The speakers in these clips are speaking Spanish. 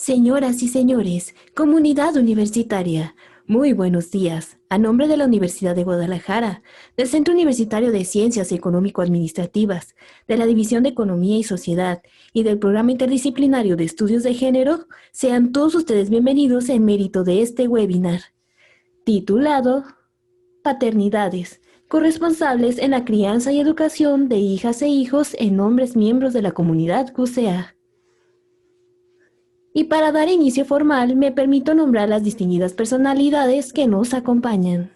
Señoras y señores, comunidad universitaria, muy buenos días. A nombre de la Universidad de Guadalajara, del Centro Universitario de Ciencias Económico-Administrativas, de la División de Economía y Sociedad y del Programa Interdisciplinario de Estudios de Género, sean todos ustedes bienvenidos en mérito de este webinar, titulado Paternidades, corresponsables en la crianza y educación de hijas e hijos en hombres miembros de la comunidad QCA. Y para dar inicio formal, me permito nombrar las distinguidas personalidades que nos acompañan.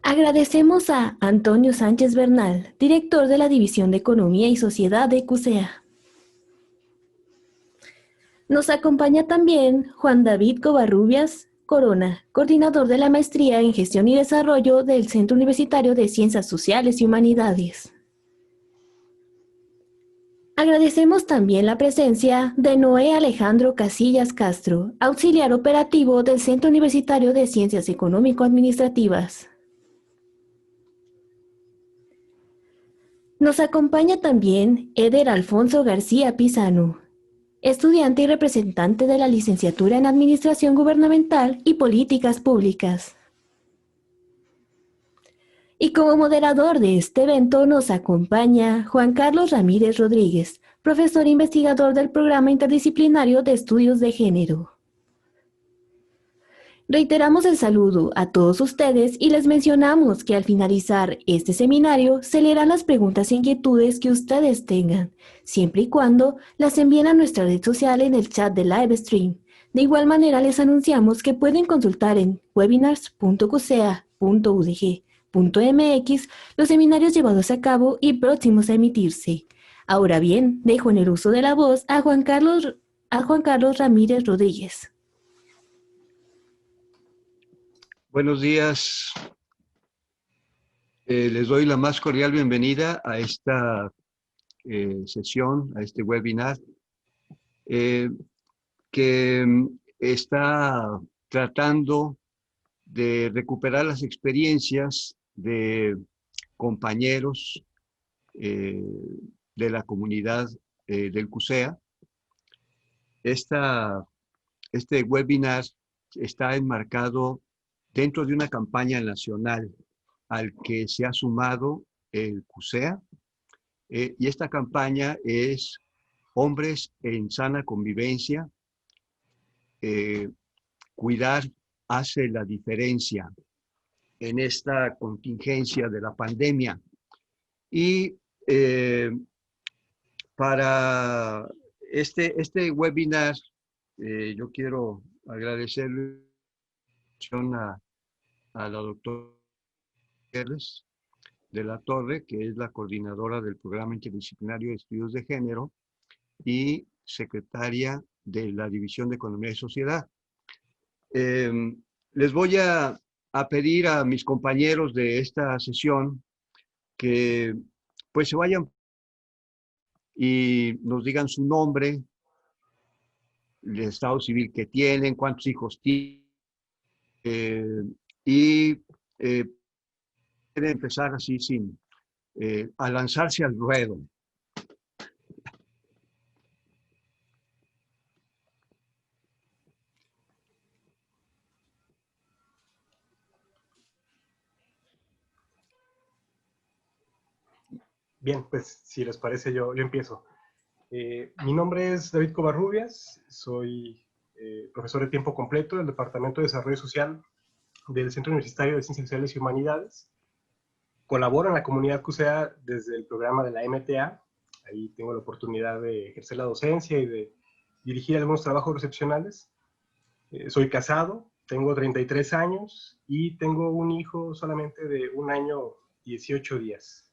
Agradecemos a Antonio Sánchez Bernal, director de la División de Economía y Sociedad de QCA. Nos acompaña también Juan David Covarrubias Corona, coordinador de la Maestría en Gestión y Desarrollo del Centro Universitario de Ciencias Sociales y Humanidades. Agradecemos también la presencia de Noé Alejandro Casillas Castro, auxiliar operativo del Centro Universitario de Ciencias Económico-Administrativas. Nos acompaña también Eder Alfonso García Pizano, estudiante y representante de la Licenciatura en Administración Gubernamental y Políticas Públicas. Y como moderador de este evento nos acompaña Juan Carlos Ramírez Rodríguez, profesor e investigador del Programa Interdisciplinario de Estudios de Género. Reiteramos el saludo a todos ustedes y les mencionamos que al finalizar este seminario se leerán las preguntas e inquietudes que ustedes tengan, siempre y cuando las envíen a nuestra red social en el chat de live stream. De igual manera les anunciamos que pueden consultar en webinars.qca.udg.mx los seminarios llevados a cabo y próximos a emitirse. Ahora bien, dejo en el uso de la voz a Juan Carlos Ramírez Rodríguez. Buenos días. Les doy la más cordial bienvenida a esta sesión, a este webinar, que está tratando de recuperar las experiencias de compañeros de la comunidad del QCEA. Este webinar está enmarcado dentro de una campaña nacional al que se ha sumado el QCEA, y esta campaña es Hombres en Sana Convivencia, cuidar hace la diferencia en esta contingencia de la pandemia. Y para este webinar, yo quiero agradecerle a la doctora Pérez de la Torre, que es la coordinadora del Programa Interdisciplinario de Estudios de Género y secretaria de la División de Economía y Sociedad. Les voy a pedir a mis compañeros de esta sesión que pues se vayan y nos digan su nombre, el estado civil que tienen, cuántos hijos tienen, y pueden empezar así a lanzarse al ruedo. Bien, pues si les parece yo empiezo. Mi nombre es David Covarrubias, soy profesor de tiempo completo del Departamento de Desarrollo Social del Centro Universitario de Ciencias Sociales y Humanidades. Colaboro en la comunidad QCEA desde el programa de la MTA. Ahí tengo la oportunidad de ejercer la docencia y de dirigir algunos trabajos recepcionales. Soy casado, tengo 33 años y tengo un hijo solamente de 1 año 18 días.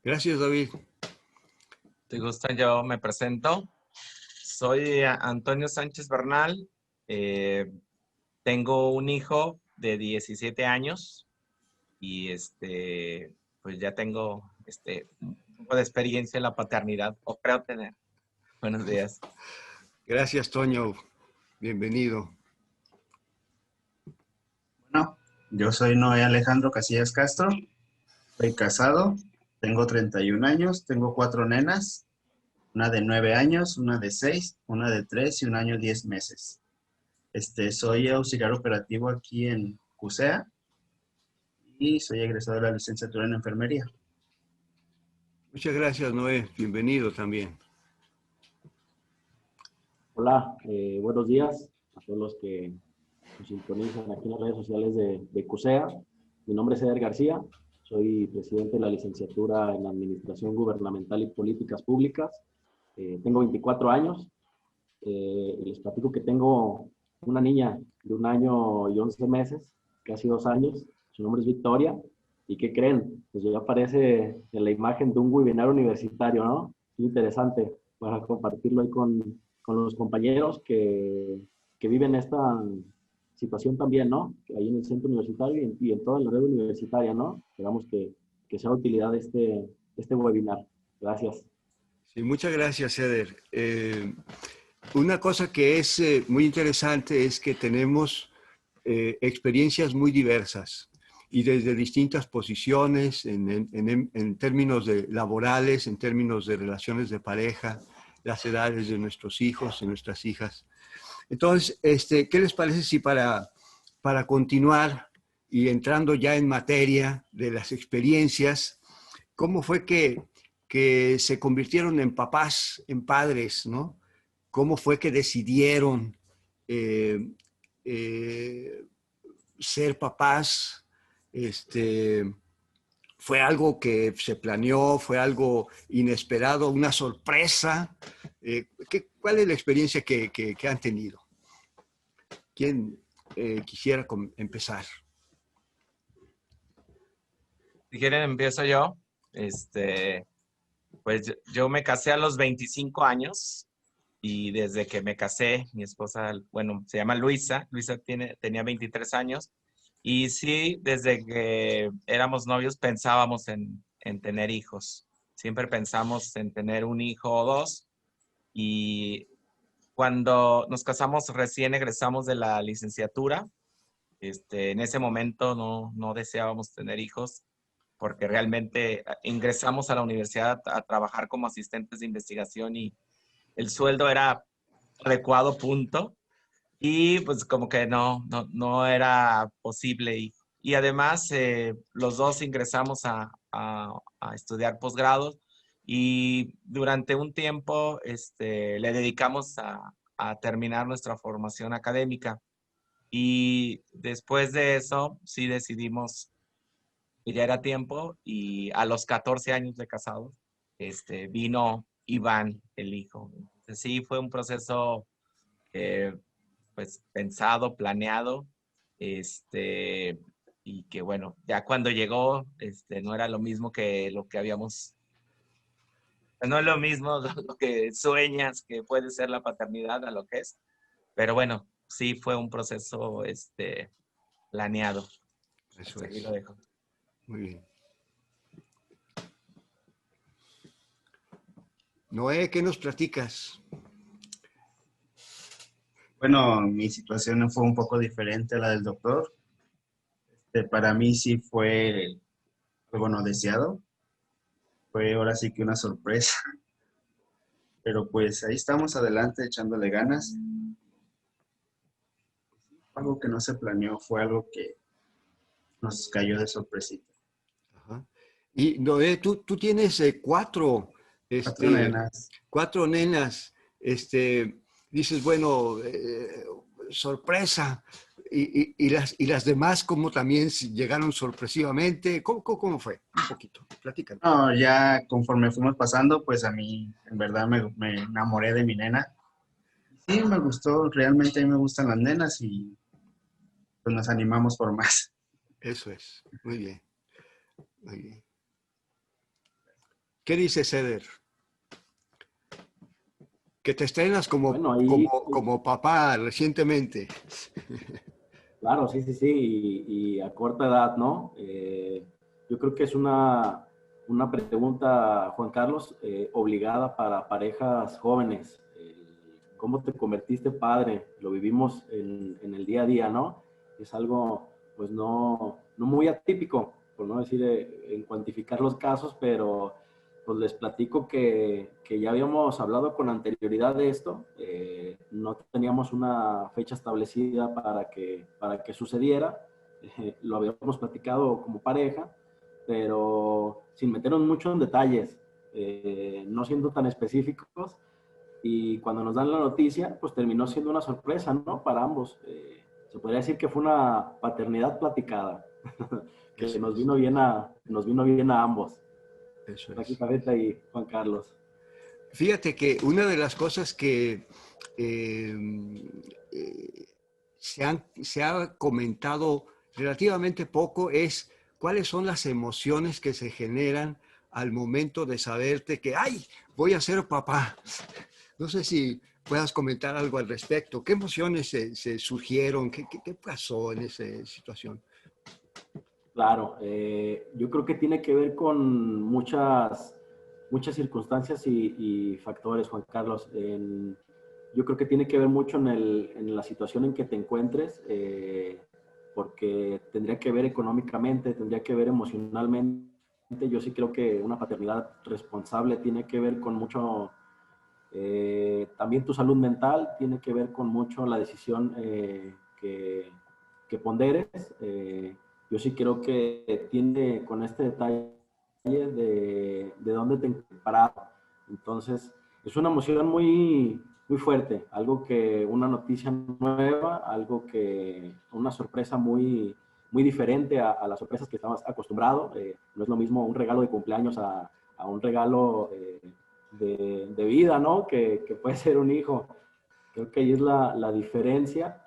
Gracias, David. ¿Te gusta? Yo me presento. Soy Antonio Sánchez Bernal. Tengo un hijo de 17 años y pues ya tengo un poco de experiencia en la paternidad, o creo tener. Buenos días. Gracias, Toño. Bienvenido. Bueno, yo soy Noé Alejandro Casillas Castro. Soy casado, Tengo 31 años, tengo 4 nenas, una de 9 años, una de 6, una de 3 y un año 10 meses. Soy auxiliar operativo aquí en CUSEA y soy egresado de la licenciatura en enfermería. Muchas gracias, Noé. Bienvenido también. Hola, buenos días a todos los que nos sintonizan aquí en las redes sociales de CUSEA. Mi nombre es Eder García, soy presidente de la licenciatura en Administración Gubernamental y Políticas Públicas. Tengo 24 años y les platico que tengo una niña de 1 año y 11 meses, casi 2 años. Su nombre es Victoria. ¿Y qué creen? Pues ya aparece en la imagen de un webinar universitario, ¿no? Interesante para compartirlo ahí con los compañeros que viven esta situación también, ¿no? Ahí en el centro universitario y en toda la red universitaria, ¿no? Esperamos que sea de utilidad este webinar. Gracias. Sí, muchas gracias, Eder. Una cosa que es muy interesante es que tenemos experiencias muy diversas y desde distintas posiciones en términos de laborales, en términos de relaciones de pareja, las edades de nuestros hijos y nuestras hijas. Entonces, ¿qué les parece si para continuar y entrando ya en materia de las experiencias, cómo fue que se convirtieron en papás, en padres, ¿no? ¿Cómo fue que decidieron ser papás? ¿Fue algo que se planeó? ¿Fue algo inesperado? ¿Una sorpresa? ¿Cuál es la experiencia que han tenido? ¿Quién quisiera empezar? Si quieren, empiezo yo. Pues yo me casé a los 25 años y desde que me casé, mi esposa, bueno, se llama Luisa. Luisa tenía 23 años. Y sí, desde que éramos novios pensábamos en tener hijos. Siempre pensamos en tener un hijo o dos. Y cuando nos casamos, recién egresamos de la licenciatura. En ese momento no deseábamos tener hijos porque realmente ingresamos a la universidad a trabajar como asistentes de investigación y el sueldo era adecuado, punto. Y pues como que no era posible. Y además los dos ingresamos a estudiar posgrados y durante un tiempo le dedicamos a terminar nuestra formación académica. Y después de eso sí decidimos que ya era tiempo y a los 14 años de casados vino Iván, el hijo. Entonces, sí, fue un proceso pues pensado, planeado, y que bueno, ya cuando llegó, no era lo mismo que lo que habíamos, no es lo mismo lo que sueñas que puede ser la paternidad a lo que es, pero bueno, sí fue un proceso, planeado. Eso Hasta aquí es. lo dejo. Muy bien. Noé, ¿qué nos platicas? Bueno, mi situación fue un poco diferente a la del doctor. Para mí sí fue algo no deseado. Fue ahora sí que una sorpresa. Pero pues ahí estamos adelante echándole ganas. Algo que no se planeó, fue algo que nos cayó de sorpresita. Ajá. Y Noé, tú tienes 4, 4 nenas. 4 nenas. Dices, bueno, sorpresa. Y las demás, ¿cómo también llegaron sorpresivamente? ¿Cómo fue? Un poquito, platícanos. No, ya conforme fuimos pasando, pues a mí en verdad me enamoré de mi nena. Sí, me gustó, realmente a mí me gustan las nenas y pues nos animamos por más. Eso es, muy bien, muy bien. ¿Qué dice Ceder? Que te estrenas Bueno, ahí, como papá recientemente. claro, sí, sí, sí, y a corta edad, ¿no? Yo creo que es una pregunta, Juan Carlos, obligada para parejas jóvenes. ¿Cómo te convertiste padre? Lo vivimos en el día a día, ¿no? Es algo, pues, no muy atípico. por no decir en cuantificar los casos, pero pues les platico que ya habíamos hablado con anterioridad de esto. No teníamos una fecha establecida para que sucediera. Lo habíamos platicado como pareja, pero sin meternos mucho en detalles, no siendo tan específicos. Y cuando nos dan la noticia, pues terminó siendo una sorpresa, ¿no? Para ambos. Se podría decir que fue una paternidad platicada, que nos vino bien a ambos. Eso es. Prácticamente ahí, Juan Carlos. Fíjate que una de las cosas que se ha comentado relativamente poco es cuáles son las emociones que se generan al momento de saberte que, ¡ay, voy a ser papá! No sé si puedas comentar algo al respecto. ¿Qué emociones se surgieron? ¿Qué pasó en esa situación? Claro, yo creo que tiene que ver con muchas circunstancias y factores, Juan Carlos. Yo creo que tiene que ver mucho en la situación en que te encuentres, porque tendría que ver económicamente, tendría que ver emocionalmente. Yo sí creo que una paternidad responsable tiene que ver con mucho, también tu salud mental, tiene que ver con mucho la decisión que ponderes. Yo sí creo que tiene con este detalle de dónde te encuentras. Entonces, es una emoción muy, muy fuerte, algo que, una noticia nueva, algo que, una sorpresa muy, muy diferente a las sorpresas que estabas acostumbrado. No es lo mismo un regalo de cumpleaños a un regalo de vida, ¿no? Que puede ser un hijo. Creo que ahí es la diferencia.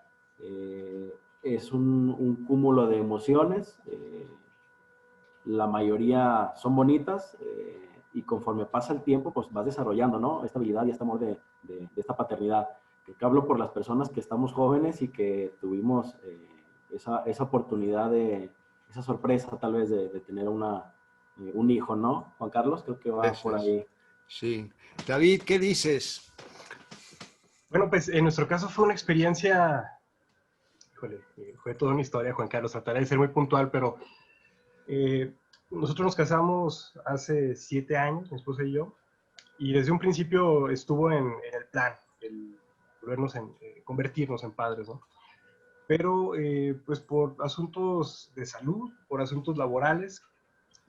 Es un cúmulo de emociones. La mayoría son bonitas, y conforme pasa el tiempo, pues vas desarrollando, ¿no? Esta habilidad y este amor de esta paternidad. Creo que hablo por las personas que estamos jóvenes y que tuvimos esa oportunidad esa sorpresa tal vez de tener un hijo, ¿no? Juan Carlos, creo que va por ahí. Sí. David, ¿qué dices? Bueno, pues en nuestro caso fue una experiencia, híjole, fue toda una historia, Juan Carlos, trataré de ser muy puntual, pero nosotros nos casamos hace 7 años, mi esposa y yo, y desde un principio estuvo en el plan el convertirnos en padres, ¿no? Pero pues por asuntos de salud, por asuntos laborales,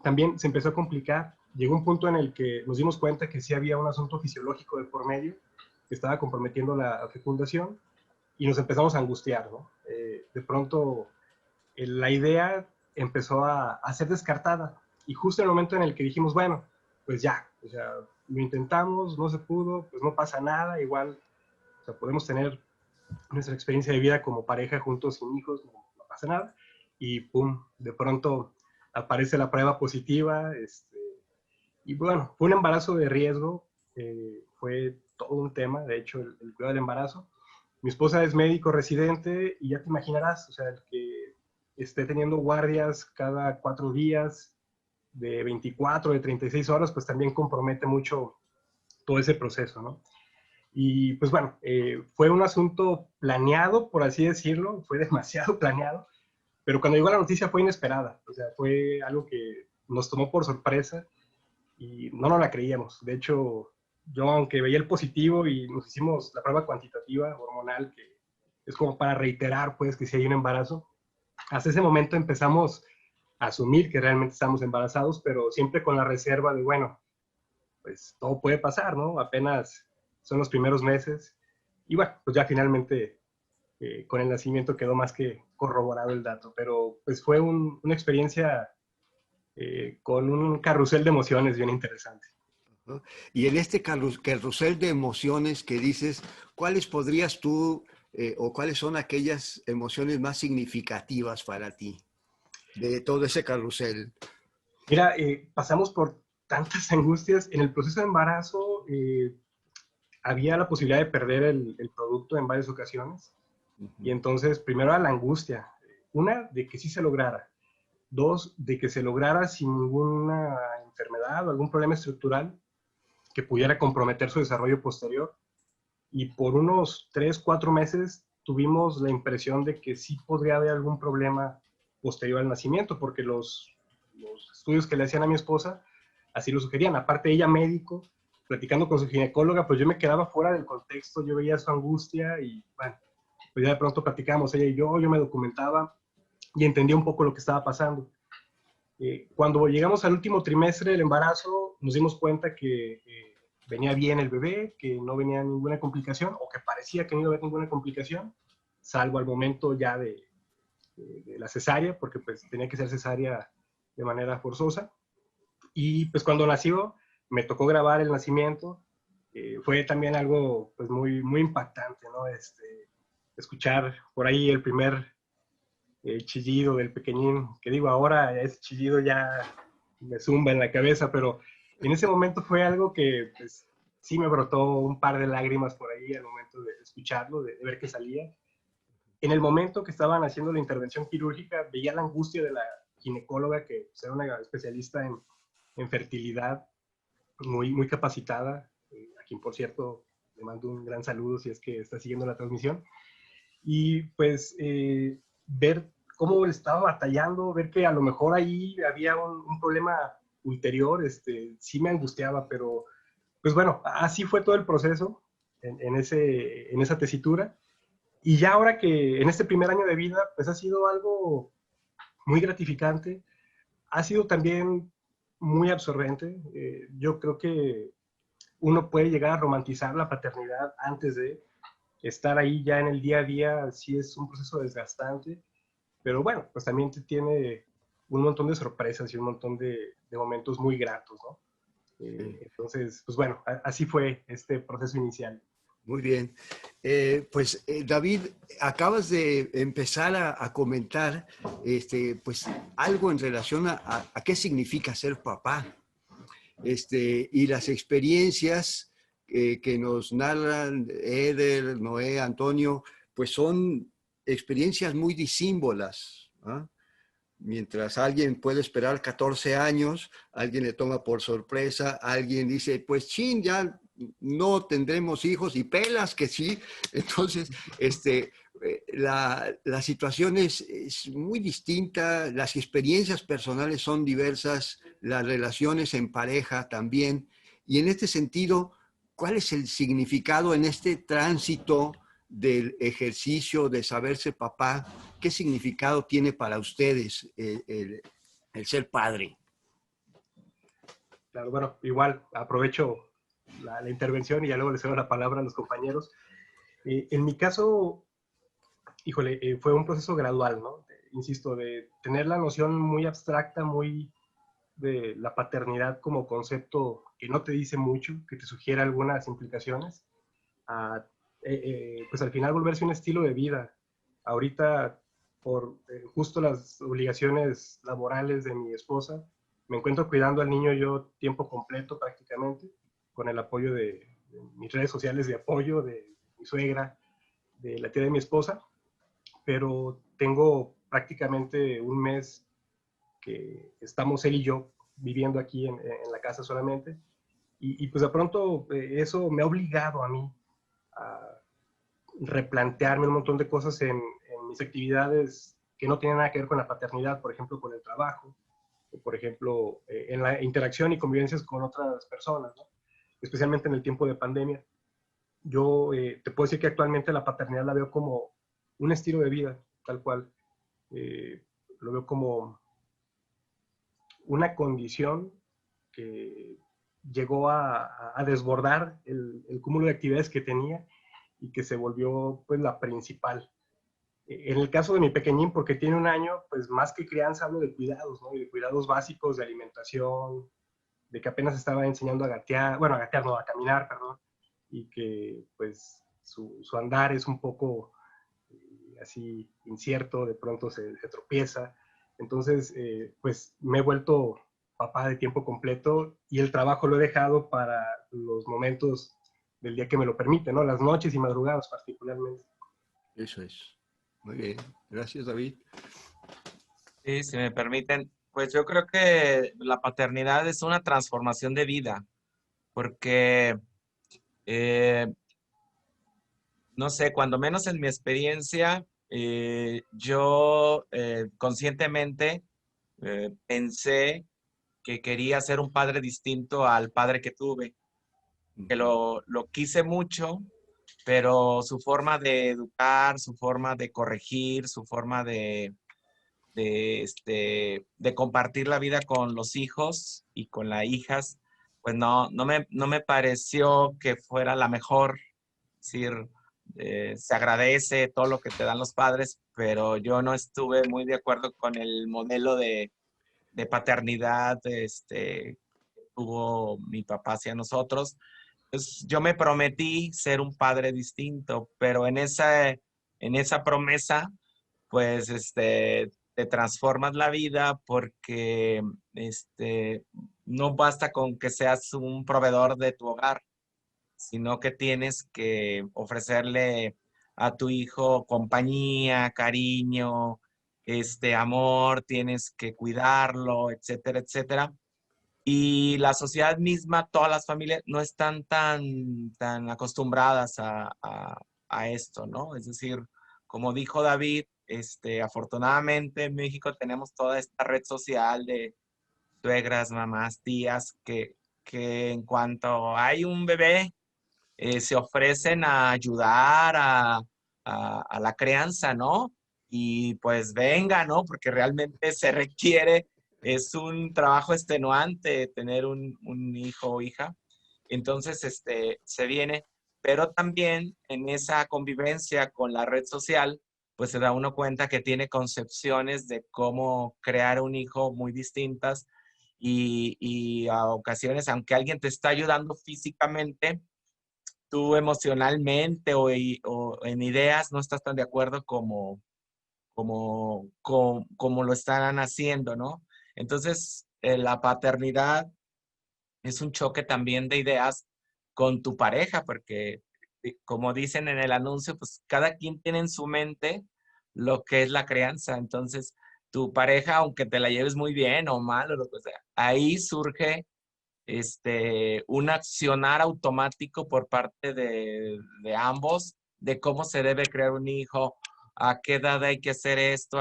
también se empezó a complicar. Llegó un punto en el que nos dimos cuenta que sí había un asunto fisiológico de por medio que estaba comprometiendo la fecundación y nos empezamos a angustiar, ¿no? De pronto la idea empezó a ser descartada y justo en el momento en el que dijimos, bueno, pues ya, o sea, lo intentamos, no se pudo, pues no pasa nada, igual, o sea, podemos tener nuestra experiencia de vida como pareja juntos sin hijos, no pasa nada, y pum, de pronto aparece la prueba positiva, y bueno, fue un embarazo de riesgo, fue todo un tema, de hecho, el cuidado del embarazo. Mi esposa es médico residente y ya te imaginarás, o sea, el que esté teniendo guardias cada 4 días, de 24, de 36 horas, pues también compromete mucho todo ese proceso, ¿no? Y pues bueno, fue un asunto planeado, por así decirlo, fue demasiado planeado, pero cuando llegó la noticia fue inesperada, o sea, fue algo que nos tomó por sorpresa y no nos la creíamos. De hecho, yo aunque veía el positivo y nos hicimos la prueba cuantitativa hormonal, que es como para reiterar pues que si hay un embarazo, hasta ese momento empezamos a asumir que realmente estamos embarazados, pero siempre con la reserva de, bueno, pues todo puede pasar, ¿no? Apenas son los primeros meses. Y bueno, pues ya finalmente con el nacimiento quedó más que corroborado el dato, pero pues fue una experiencia con un carrusel de emociones bien interesante. ¿No? Y en este carrusel de emociones que dices, ¿cuáles podrías tú o cuáles son aquellas emociones más significativas para ti de todo ese carrusel? Mira, pasamos por tantas angustias. En el proceso de embarazo había la posibilidad de perder el producto en varias ocasiones. Y entonces, primero era la angustia. Una, de que sí se lograra. 2, de que se lograra sin ninguna enfermedad o algún problema estructural que pudiera comprometer su desarrollo posterior. Y por unos 3, 4 meses tuvimos la impresión de que sí podría haber algún problema posterior al nacimiento, porque los los estudios que le hacían a mi esposa así lo sugerían. Aparte ella médico, platicando con su ginecóloga, pues yo me quedaba fuera del contexto, yo veía su angustia y bueno, pues ya de pronto platicábamos ella y yo me documentaba y entendía un poco lo que estaba pasando. Cuando llegamos al último trimestre del embarazo, nos dimos cuenta que venía bien el bebé, que no venía ninguna complicación, o que parecía que no iba a haber ninguna complicación, salvo al momento ya de la cesárea, porque pues tenía que ser cesárea de manera forzosa. Y pues cuando nació, me tocó grabar el nacimiento. Fue también algo pues muy, muy impactante, ¿no? Escuchar por ahí el primer chillido del pequeñín, que digo, ahora ese chillido ya me zumba en la cabeza, pero en ese momento fue algo que pues, sí me brotó un par de lágrimas por ahí al momento de escucharlo, de ver que salía. En el momento que estaban haciendo la intervención quirúrgica, veía la angustia de la ginecóloga, que era una especialista en fertilidad, muy, muy capacitada, a quien por cierto le mando un gran saludo si es que está siguiendo la transmisión. Y pues ver cómo estaba batallando, ver que a lo mejor ahí había un problema ulterior, sí me angustiaba, pero pues bueno, así fue todo el proceso en esa tesitura. Y ya ahora que en este primer año de vida, pues ha sido algo muy gratificante, ha sido también muy absorbente. Yo creo que uno puede llegar a romantizar la paternidad antes de estar ahí ya en el día a día, sí es un proceso desgastante, pero bueno, pues también te tiene un montón de sorpresas y un montón de momentos muy gratos, ¿no? Entonces, pues bueno, así fue este proceso inicial. Muy bien. David, acabas de empezar a comentar pues, algo en relación a qué significa ser papá. Y las experiencias que nos narran Eder, Noé, Antonio, pues son experiencias muy disímbolas, ¿no? Mientras alguien puede esperar 14 años, alguien le toma por sorpresa, alguien dice, pues chin, ya no tendremos hijos y pelas que sí. Entonces, la situación es muy distinta, las experiencias personales son diversas, las relaciones en pareja también. Y en este sentido, ¿cuál es el significado en este tránsito del ejercicio de saberse papá? ¿Qué significado tiene para ustedes el ser padre? Claro, bueno, igual aprovecho la intervención y ya luego les cedo la palabra a los compañeros. En mi caso, híjole, fue un proceso gradual, ¿no? Insisto, de tener la noción muy abstracta, muy de la paternidad como concepto que no te dice mucho, que te sugiere algunas implicaciones, a pues al final volverse un estilo de vida. Ahorita, por justo las obligaciones laborales de mi esposa, me encuentro cuidando al niño yo tiempo completo prácticamente, con el apoyo de mis redes sociales de apoyo, de mi suegra, de la tía de mi esposa, pero tengo prácticamente un mes que estamos él y yo viviendo aquí en la casa solamente, y pues de pronto eso me ha obligado a mí a replantearme un montón de cosas en mis actividades que no tienen nada que ver con la paternidad, por ejemplo, con el trabajo, o por ejemplo, en la interacción y convivencias con otras personas, ¿no? Especialmente en el tiempo de pandemia. Yo te puedo decir que actualmente la paternidad la veo como un estilo de vida, tal cual. Lo veo como una condición que llegó a desbordar el cúmulo de actividades que tenía y que se volvió pues la principal. En el caso de mi pequeñín, porque tiene un año, pues más que crianza hablo de cuidados, ¿no? Y de cuidados básicos, de alimentación, de que apenas estaba enseñando a gatear, bueno, a gatear no, a caminar, perdón, y que pues su andar es un poco así incierto, de pronto se tropieza. Entonces, pues me he vuelto papá de tiempo completo y el trabajo lo he dejado para los momentos del día que me lo permite, ¿no? Las noches y madrugadas particularmente. Eso es. Muy bien. Gracias, David. Sí, si me permiten, pues yo creo que la paternidad es una transformación de vida, porque, no sé, cuando menos en mi experiencia, yo conscientemente pensé que quería ser un padre distinto al padre que tuve, que lo quise mucho, pero su forma de educar, su forma de corregir, su forma de compartir la vida con los hijos y con las hijas, pues no me pareció que fuera la mejor. Es decir, se agradece todo lo que te dan los padres, pero yo no estuve muy de acuerdo con el modelo de paternidad que tuvo mi papá hacia nosotros. Pues yo me prometí ser un padre distinto, pero en esa promesa, pues te transformas la vida porque no basta con que seas un proveedor de tu hogar, sino que tienes que ofrecerle a tu hijo compañía, cariño, amor, tienes que cuidarlo, etcétera, etcétera. Y la sociedad misma, todas las familias no están tan acostumbradas a esto, ¿no? Es decir, como dijo David, afortunadamente en México tenemos toda esta red social de suegras, mamás, tías, que en cuanto hay un bebé, se ofrecen a ayudar a la crianza, ¿no? Y pues venga, ¿no? Porque realmente se requiere, es un trabajo extenuante tener un hijo o hija. Entonces, se viene, pero también en esa convivencia con la red social, pues se da uno cuenta que tiene concepciones de cómo crear un hijo muy distintas y a ocasiones, aunque alguien te está ayudando físicamente, tú emocionalmente o en ideas no estás tan de acuerdo como lo están haciendo, ¿no? Entonces, la paternidad es un choque también de ideas con tu pareja, porque como dicen en el anuncio, pues cada quien tiene en su mente lo que es la crianza. Entonces, tu pareja, aunque te la lleves muy bien o mal o lo que sea, ahí surge un accionar automático por parte de ambos de cómo se debe crear un hijo, a qué edad hay que hacer esto,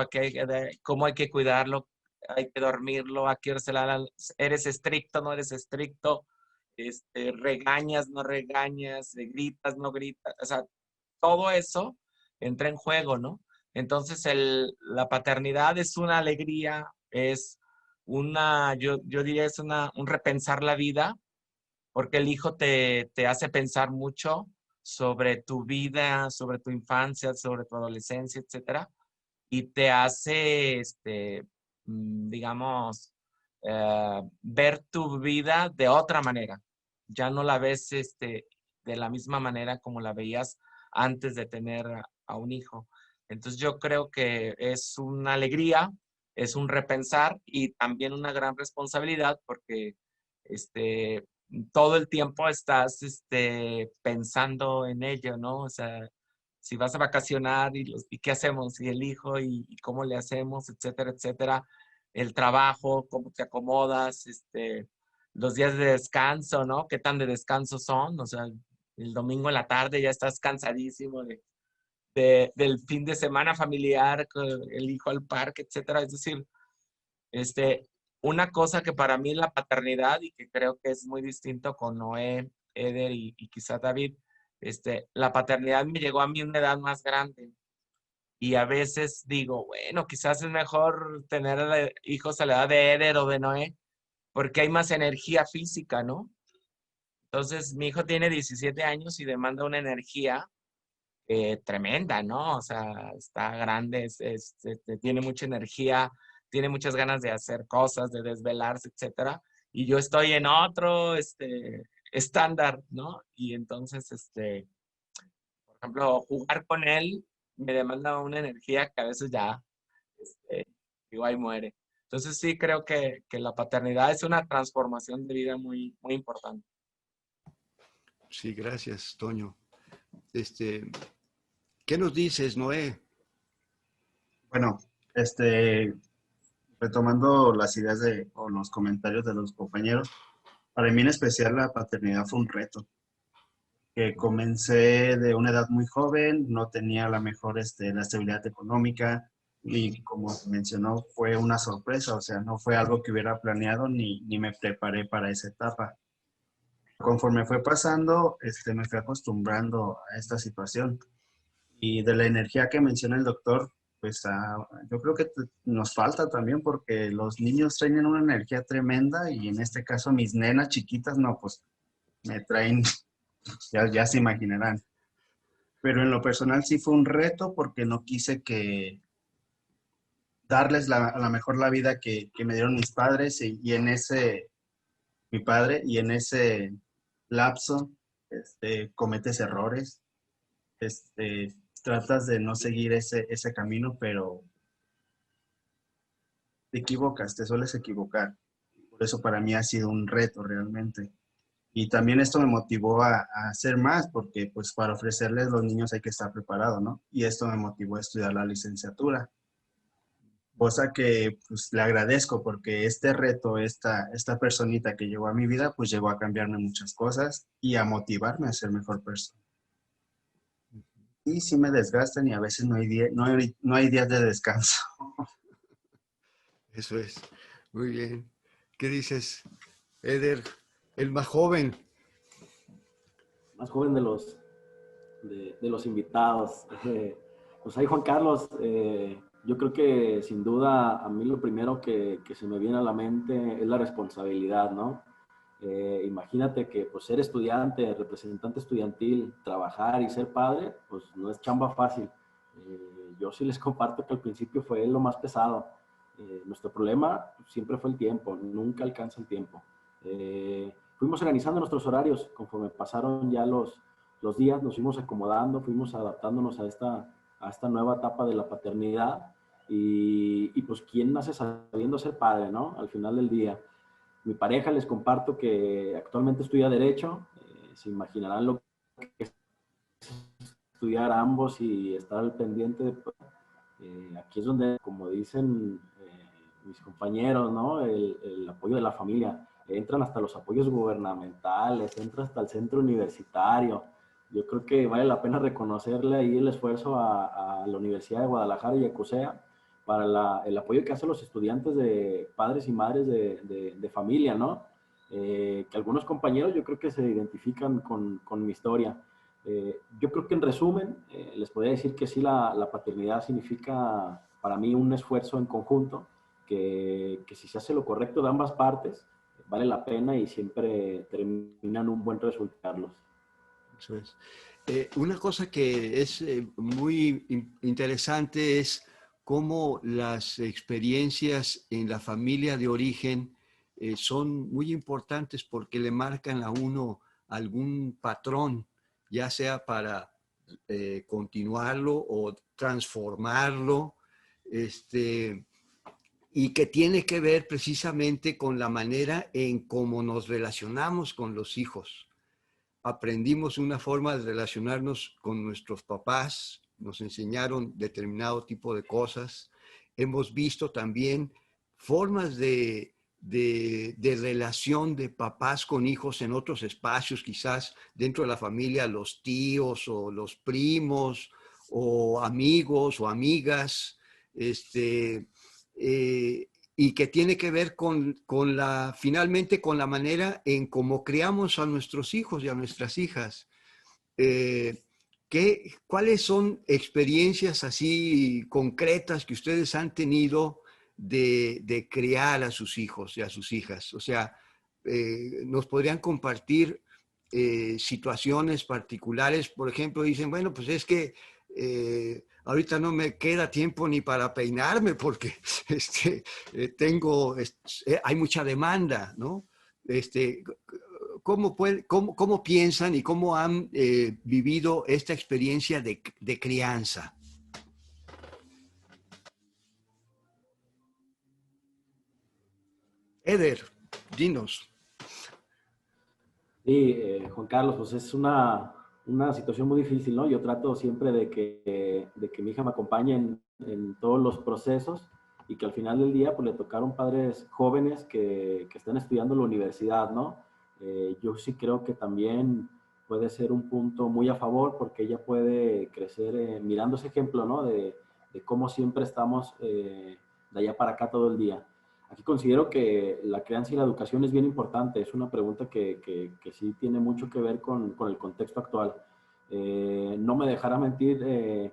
cómo hay que cuidarlo, hay que dormirlo, a qué hora eres estricto, no eres estricto, regañas, no regañas, gritas, no gritas, o sea, todo eso entra en juego, ¿no? Entonces, la paternidad es una alegría, es yo diría, es un repensar la vida, porque el hijo te hace pensar mucho sobre tu vida, sobre tu infancia, sobre tu adolescencia, etcétera, y te hace, digamos, ver tu vida de otra manera. Ya no la ves, de la misma manera como la veías antes de tener a un hijo. Entonces yo creo que es una alegría, es un repensar y también una gran responsabilidad porque este, todo el tiempo estás pensando en ello, ¿no? O sea, si vas a vacacionar y qué hacemos, y el hijo y cómo le hacemos, etcétera, etcétera, el trabajo, cómo te acomodas, los días de descanso, ¿no? ¿Qué tan de descanso son? O sea, el domingo en la tarde ya estás cansadísimo del fin de semana familiar, con el hijo al parque, etcétera. Es decir, una cosa que para mí la paternidad y que creo que es muy distinto con Noé, Eder y quizá David, la paternidad me llegó a mí a una edad más grande y a veces digo, bueno, quizás es mejor tener hijos a la edad de Eder o de Noé porque hay más energía física, ¿no? Entonces mi hijo tiene 17 años y demanda una energía tremenda, ¿no? O sea, está grande, tiene mucha energía, tiene muchas ganas de hacer cosas, de desvelarse, etcétera. Y yo estoy en otro, estándar, ¿no? Y entonces, por ejemplo, jugar con él me demanda una energía que a veces ya, digo, ahí muere. Entonces sí creo que la paternidad es una transformación de vida muy, muy importante. Sí, gracias, Toño. ¿Qué nos dices, Noé? Bueno, retomando las ideas o los comentarios de los compañeros, para mí en especial la paternidad fue un reto, que comencé de una edad muy joven, no tenía la mejor la estabilidad económica, Y como mencionó, fue una sorpresa, o sea, no fue algo que hubiera planeado ni me preparé para esa etapa. Conforme fue pasando, me fui acostumbrando a esta situación. Y de la energía que menciona el doctor, pues yo creo que nos falta también porque los niños traen una energía tremenda y en este caso mis nenas chiquitas, no, pues me traen, ya se imaginarán. Pero en lo personal sí fue un reto porque no quise darles a lo mejor la vida que me dieron mis padres y en mi padre, y en ese lapso cometes errores, tratas de no seguir ese camino, pero te equivocas, te sueles equivocar. Por eso para mí ha sido un reto realmente. Y también esto me motivó a hacer más, porque pues para ofrecerles a los niños hay que estar preparado, ¿no? Y esto me motivó a estudiar la licenciatura. Cosa que pues le agradezco porque este reto, esta personita que llegó a mi vida, pues llegó a cambiarme muchas cosas y a motivarme a ser mejor persona. Y sí me desgastan y a veces no hay días de descanso. Eso es. Muy bien. ¿Qué dices, Eder? El más joven. Más joven de los invitados. Pues ahí, Juan Carlos, yo creo que sin duda a mí lo primero que se me viene a la mente es la responsabilidad, ¿no? Imagínate que pues ser estudiante, representante estudiantil, trabajar y ser padre, pues no es chamba fácil. Yo sí les comparto que al principio fue lo más pesado. Nuestro problema siempre fue el tiempo, nunca alcanza el tiempo. Fuimos organizando nuestros horarios conforme pasaron ya los días, nos fuimos acomodando, fuimos adaptándonos a esta nueva etapa de la paternidad y pues quién nace sabiendo ser padre, ¿no? Al final del día. Mi pareja, les comparto que actualmente estudia Derecho, se imaginarán lo que es estudiar ambos y estar al pendiente de, aquí es donde, como dicen mis compañeros, ¿no? El apoyo de la familia. Entran hasta los apoyos gubernamentales, entra hasta el centro universitario. Yo creo que vale la pena reconocerle ahí el esfuerzo a la Universidad de Guadalajara y a CUSEA para el apoyo que hacen los estudiantes de padres y madres de familia, ¿no? Que algunos compañeros yo creo que se identifican con mi historia. Yo creo que en resumen, les podría decir que sí, la paternidad significa para mí un esfuerzo en conjunto, que si se hace lo correcto de ambas partes, vale la pena y siempre terminan un buen resultado. Eso es. Una cosa que es muy interesante es cómo las experiencias en la familia de origen son muy importantes porque le marcan a uno algún patrón, ya sea para continuarlo o transformarlo, y que tiene que ver precisamente con la manera en cómo nos relacionamos con los hijos. Aprendimos una forma de relacionarnos con nuestros papás, nos enseñaron determinado tipo de cosas. Hemos visto también formas de relación de papás con hijos en otros espacios, quizás dentro de la familia, los tíos o los primos o amigos o amigas, y que tiene que ver finalmente con la manera en cómo criamos a nuestros hijos y a nuestras hijas. ¿Cuáles son experiencias así concretas que ustedes han tenido de criar a sus hijos y a sus hijas? O sea, nos podrían compartir situaciones particulares. Por ejemplo, dicen, bueno, pues es que ahorita no me queda tiempo ni para peinarme porque hay mucha demanda, ¿no? ¿Cómo piensan y cómo han vivido esta experiencia de crianza? Eder, dinos. Sí, Juan Carlos, pues es una situación muy difícil, ¿no? Yo trato siempre de que mi hija me acompañe en todos los procesos y que al final del día pues le tocaron padres jóvenes que están estudiando en la universidad, ¿no? Yo sí creo que también puede ser un punto muy a favor porque ella puede crecer mirando ese ejemplo, ¿no? De de cómo siempre estamos de allá para acá todo el día. Aquí considero que la crianza y la educación es bien importante. Es una pregunta que sí tiene mucho que ver con el contexto actual. No me dejará mentir,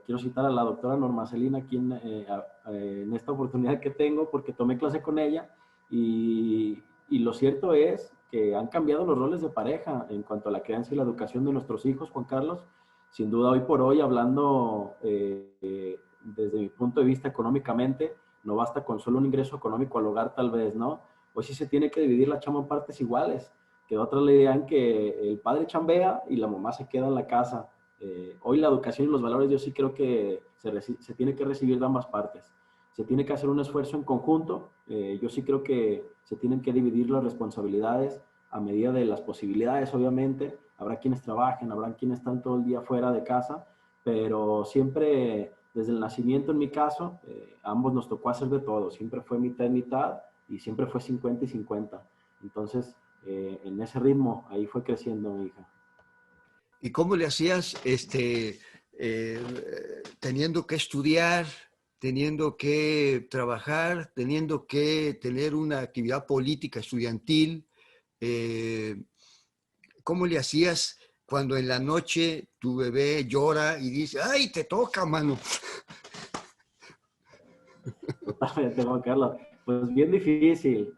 quiero citar a la doctora Norma Celina aquí en esta oportunidad que tengo, porque tomé clase con ella y lo cierto es que han cambiado los roles de pareja en cuanto a la crianza y la educación de nuestros hijos, Juan Carlos. Sin duda, hoy por hoy, hablando desde mi punto de vista económicamente, no basta con solo un ingreso económico al hogar, tal vez, ¿no? Hoy sí se tiene que dividir la chamba en partes iguales. Que otra le dirán que el padre chambea y la mamá se queda en la casa. Hoy la educación y los valores yo sí creo que se tiene que recibir de ambas partes. Se tiene que hacer un esfuerzo en conjunto. Yo sí creo que se tienen que dividir las responsabilidades a medida de las posibilidades, obviamente. Habrá quienes trabajen, habrá quienes están todo el día fuera de casa, pero siempre, desde el nacimiento en mi caso, ambos nos tocó hacer de todo. Siempre fue mitad y mitad y siempre fue 50 y 50. Entonces, en ese ritmo, ahí fue creciendo mi hija. ¿Y cómo le hacías teniendo que estudiar, teniendo que trabajar, teniendo que tener una actividad política estudiantil? ¿Cómo le hacías cuando en la noche tu bebé llora y dice, ¡ay, te toca, mano! Totalmente, Juan Carlos. Pues bien difícil,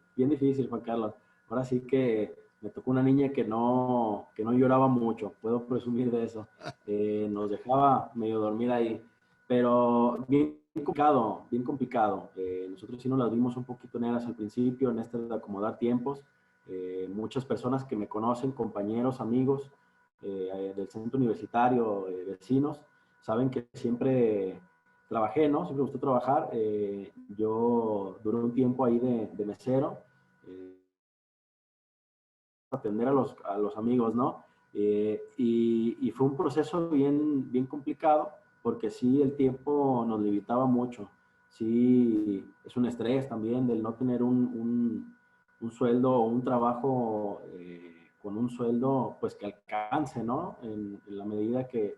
Juan Carlos. Ahora sí que me tocó una niña que no lloraba mucho, puedo presumir de eso. Nos dejaba medio dormir ahí, pero bien complicado, bien complicado. Nosotros sí nos las vimos un poquito negras al principio, en este de acomodar tiempos. Muchas personas que me conocen, compañeros, amigos del centro universitario, vecinos, saben que siempre trabajé, ¿no? Siempre me gustó trabajar. Yo duré un tiempo ahí de mesero, atender a los amigos, ¿no? Y fue un proceso bien complicado, porque sí, el tiempo nos limitaba mucho. Sí, es un estrés también del no tener un sueldo o un trabajo con un sueldo pues que alcance, ¿no? En la medida que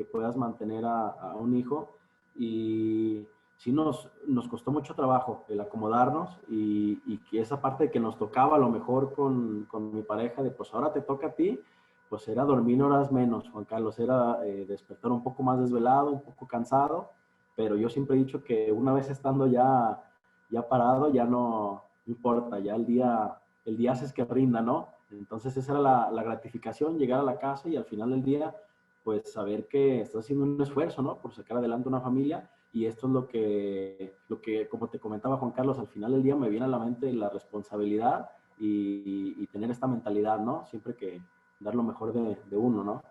puedas mantener a un hijo. Y sí nos costó mucho trabajo el acomodarnos y que esa parte de que nos tocaba a lo mejor con mi pareja de pues ahora te toca a ti, pues era dormir horas menos, Juan Carlos, era despertar un poco más desvelado, un poco cansado, pero yo siempre he dicho que una vez estando ya parado, ya no importa, ya el día haces que rinda, ¿no? Entonces esa era la gratificación, llegar a la casa y al final del día, pues saber que estás haciendo un esfuerzo, ¿no? Por sacar adelante una familia. Y esto es lo que, como te comentaba Juan Carlos, al final del día me viene a la mente la responsabilidad y tener esta mentalidad, ¿no? Siempre que dar lo mejor de uno, ¿no?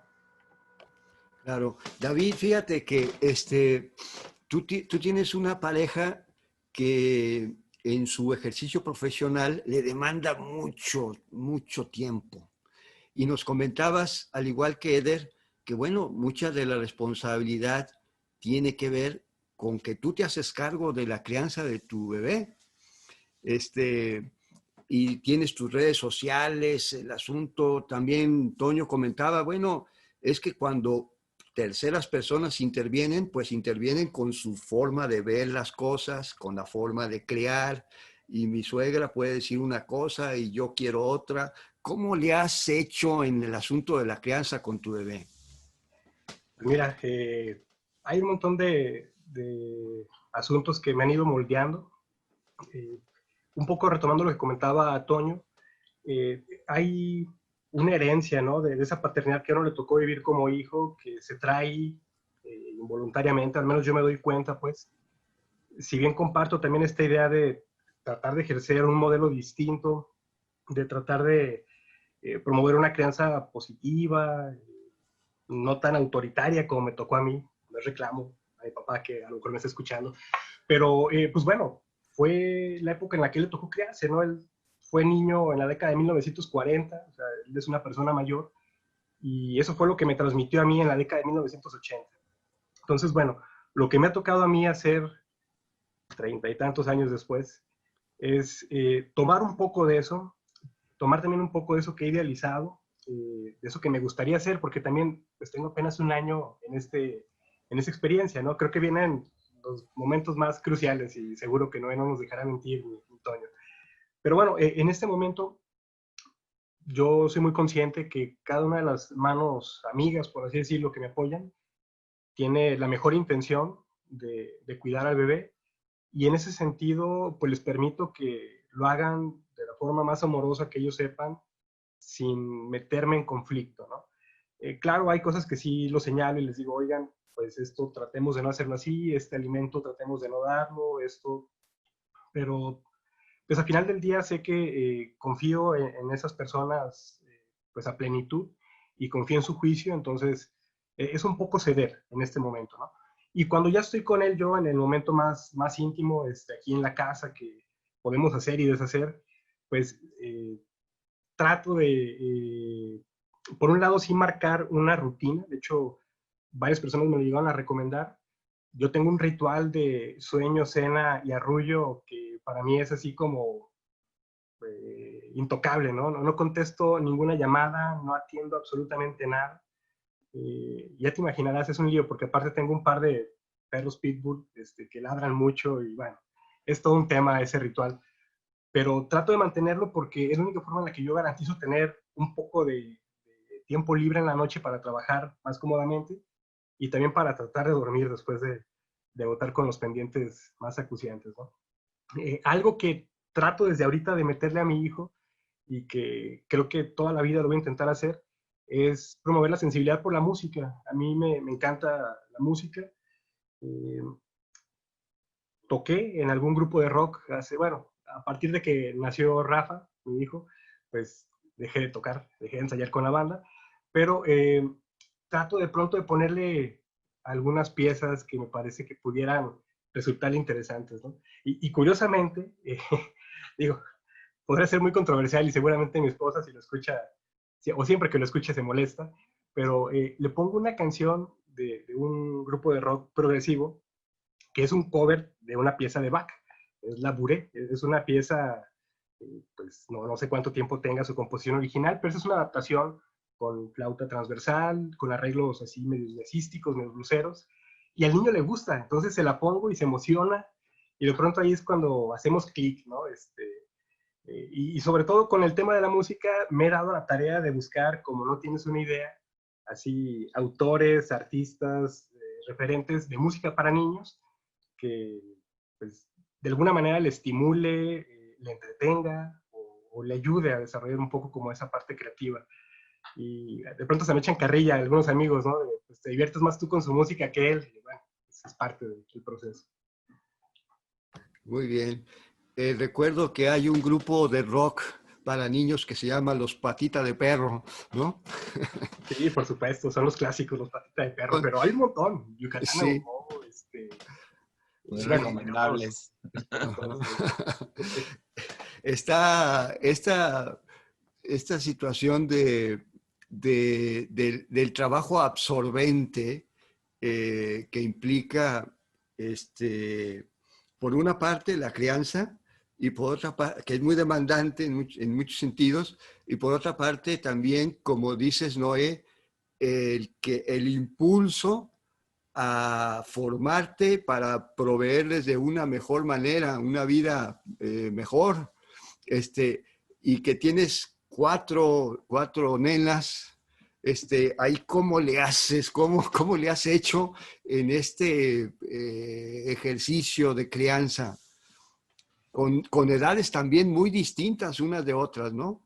Claro. David, fíjate que tú tienes una pareja que en su ejercicio profesional le demanda mucho tiempo. Y nos comentabas, al igual que Eder, que bueno, mucha de la responsabilidad tiene que ver con que tú te haces cargo de la crianza de tu bebé. Y tienes tus redes sociales, el asunto. También Toño comentaba, bueno, es que cuando terceras personas intervienen, pues intervienen con su forma de ver las cosas, con la forma de criar, y mi suegra puede decir una cosa y yo quiero otra. ¿Cómo le has hecho en el asunto de la crianza con tu bebé? Mira, hay un montón de asuntos que me han ido moldeando. Un poco retomando lo que comentaba Toño, hay una herencia, ¿no? De esa paternidad que a uno le tocó vivir como hijo, que se trae involuntariamente, al menos yo me doy cuenta, pues. Si bien comparto también esta idea de tratar de ejercer un modelo distinto, de tratar de promover una crianza positiva, no tan autoritaria como me tocó a mí, no reclamo a mi papá que a lo mejor me está escuchando, pero pues bueno, fue la época en la que le tocó criarse, ¿no? Él fue niño en la década de 1940, o sea, él es una persona mayor, y eso fue lo que me transmitió a mí en la década de 1980. Entonces, bueno, lo que me ha tocado a mí hacer 30 y tantos años después es tomar un poco de eso, tomar también un poco de eso que he idealizado, de eso que me gustaría hacer, porque también pues tengo apenas un año en esta experiencia, ¿no? Creo que vienen los momentos más cruciales y seguro que no nos dejará mentir ni Toño. Pero bueno, en este momento yo soy muy consciente que cada una de las manos amigas, por así decirlo, que me apoyan, tiene la mejor intención de cuidar al bebé, y en ese sentido, pues les permito que lo hagan de la forma más amorosa que ellos sepan, sin meterme en conflicto, ¿no? Claro, hay cosas que sí lo señalo y les digo, oigan, pues esto tratemos de no hacerlo así, este alimento tratemos de no darlo, esto, pero pues al final del día sé que confío en esas personas pues a plenitud y confío en su juicio, entonces es un poco ceder en este momento, ¿no? Y cuando ya estoy con él yo en el momento más íntimo, aquí en la casa, que podemos hacer y deshacer, pues trato de, por un lado, sí marcar una rutina. De hecho, varias personas me lo llegaron a recomendar. Yo tengo un ritual de sueño, cena y arrullo que para mí es así como intocable, ¿no? ¿no? No contesto ninguna llamada, no atiendo absolutamente nada. Ya te imaginarás, es un lío, porque aparte tengo un par de perros pitbull que ladran mucho y bueno, es todo un tema ese ritual. Pero trato de mantenerlo porque es la única forma en la que yo garantizo tener un poco de tiempo libre en la noche para trabajar más cómodamente y también para tratar de dormir después de agotar con los pendientes más acuciantes, ¿no? Algo que trato desde ahorita de meterle a mi hijo y que creo que toda la vida lo voy a intentar hacer es promover la sensibilidad por la música. A mí me encanta la música. Eh, Toqué en algún grupo de rock hace, bueno, a partir de que nació Rafa, mi hijo, pues dejé de tocar, dejé de ensayar con la banda, pero trato de pronto de ponerle algunas piezas que me parece que pudieran resultar interesantes, ¿no? Y curiosamente, digo, podría ser muy controversial y seguramente mi esposa si lo escucha, o siempre que lo escuche se molesta, pero le pongo una canción de un grupo de rock progresivo que es un cover de una pieza de Bach, es la Bourée, es una pieza, pues no sé cuánto tiempo tenga su composición original, pero es una adaptación con flauta transversal, con arreglos así medio jazzísticos, medio bluseros, y al niño le gusta, entonces se la pongo y se emociona, y de pronto ahí es cuando hacemos clic, ¿no? Y sobre todo con el tema de la música, me he dado la tarea de buscar, como no tienes una idea, así autores, artistas, referentes de música para niños, que pues, de alguna manera le estimule, le entretenga o le ayude a desarrollar un poco como esa parte creativa. Y de pronto se me echan carrilla algunos amigos, ¿no? Pues, te diviertes más tú con su música que él. Y bueno, eso es parte del proceso. Muy bien. Recuerdo que hay un grupo de rock para niños que se llama Los Patita de Perro, ¿no? Sí, por supuesto, son los clásicos, los Patita de Perro, pero hay un montón. Yucatán, Sí. Muy Sí. recomendables. Está esta situación del trabajo absorbente que implica, por una parte, la crianza, y por otra parte, que es muy demandante en muchos sentidos, y por otra parte también, como dices, Noé, el impulso a formarte para proveerles de una mejor manera, una vida mejor, y que tienes cuatro nenas, ahí cómo le haces, cómo le has hecho en este ejercicio de crianza, con edades también muy distintas unas de otras, ¿no?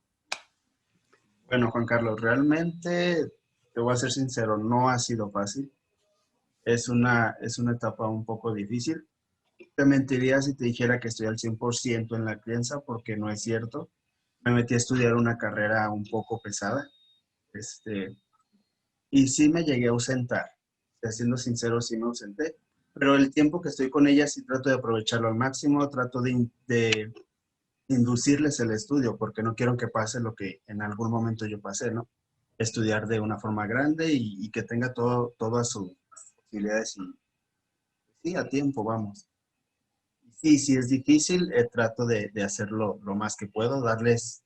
Bueno, Juan Carlos, realmente, te voy a ser sincero, no ha sido fácil. Es una etapa un poco difícil. Te mentiría si te dijera que estoy al 100% en la crianza, porque no es cierto. Me metí a estudiar una carrera un poco pesada, y sí me llegué a ausentar. Siendo sincero, sí me ausenté. Pero el tiempo que estoy con ella sí trato de aprovecharlo al máximo, trato de inducirles el estudio, porque no quiero que pase lo que en algún momento yo pasé, ¿no? Estudiar de una forma grande y que tenga todas sus posibilidades y sí, a tiempo, vamos. Sí, sí es difícil, trato de hacerlo lo más que puedo, darles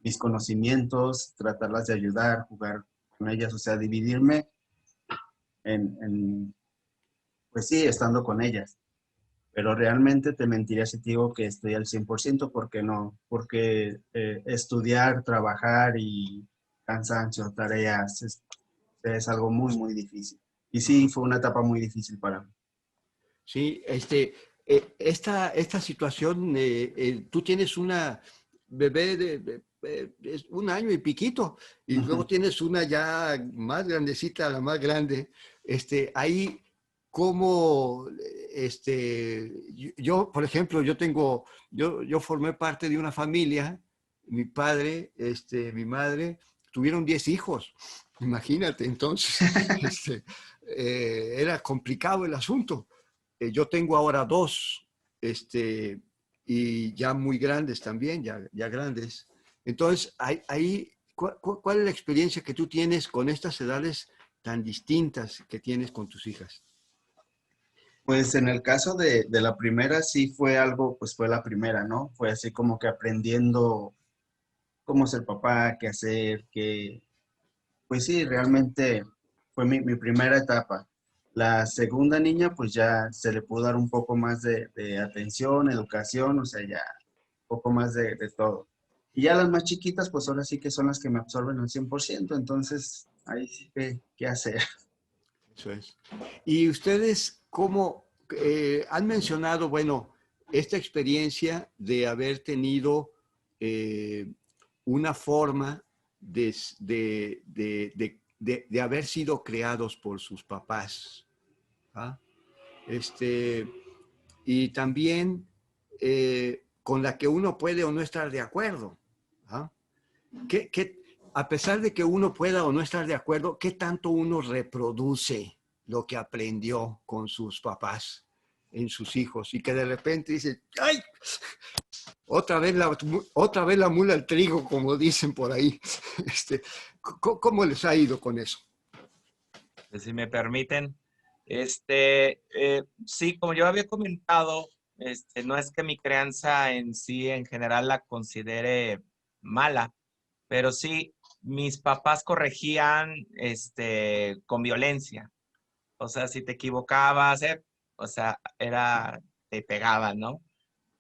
mis conocimientos, tratarlas de ayudar, jugar con ellas, o sea, dividirme en pues sí, estando con ellas. Pero realmente te mentiría si te digo que estoy al 100%, porque no, porque estudiar, trabajar y cansancio, tareas, es algo muy, muy difícil. Y sí, fue una etapa muy difícil para mí. Sí, esta situación, tú tienes una bebé es un año y piquito, y luego Ujú. tienes una ya más grandecita, la más grande. Ahí, ¿cómo, yo, por ejemplo, yo formé parte de una familia, mi padre, mi madre, tuvieron 10 hijos, imagínate, entonces, era complicado el asunto. Yo tengo ahora dos, y ya muy grandes también, ya grandes. Entonces, ¿cuál es la experiencia que tú tienes con estas edades tan distintas que tienes con tus hijas? Pues en el caso de la primera sí fue algo, pues fue la primera, ¿no? Fue así como que aprendiendo cómo ser papá, qué hacer, pues sí, realmente fue mi primera etapa. La segunda niña, pues ya se le pudo dar un poco más de atención, educación, o sea, ya un poco más de todo. Y ya las más chiquitas, pues ahora sí que son las que me absorben al 100%, entonces ahí sí que, ¿qué hacer? Eso es. ¿Y ustedes cómo han mencionado, bueno, esta experiencia de haber tenido una forma de haber sido creados por sus papás? ¿Ah? Este, y también con la que uno puede o no estar de acuerdo. ¿Ah? A pesar de que uno pueda o no estar de acuerdo, ¿qué tanto uno reproduce lo que aprendió con sus papás en sus hijos? Y que de repente dice, ¡ay! Otra vez la mula al trigo, como dicen por ahí. ¿Cómo les ha ido con eso? Si me permiten. Sí, como yo había comentado, no es que mi crianza en sí, en general, la considere mala, pero sí, mis papás corregían, con violencia. O sea, si te equivocabas, o sea, te pegaban, ¿no?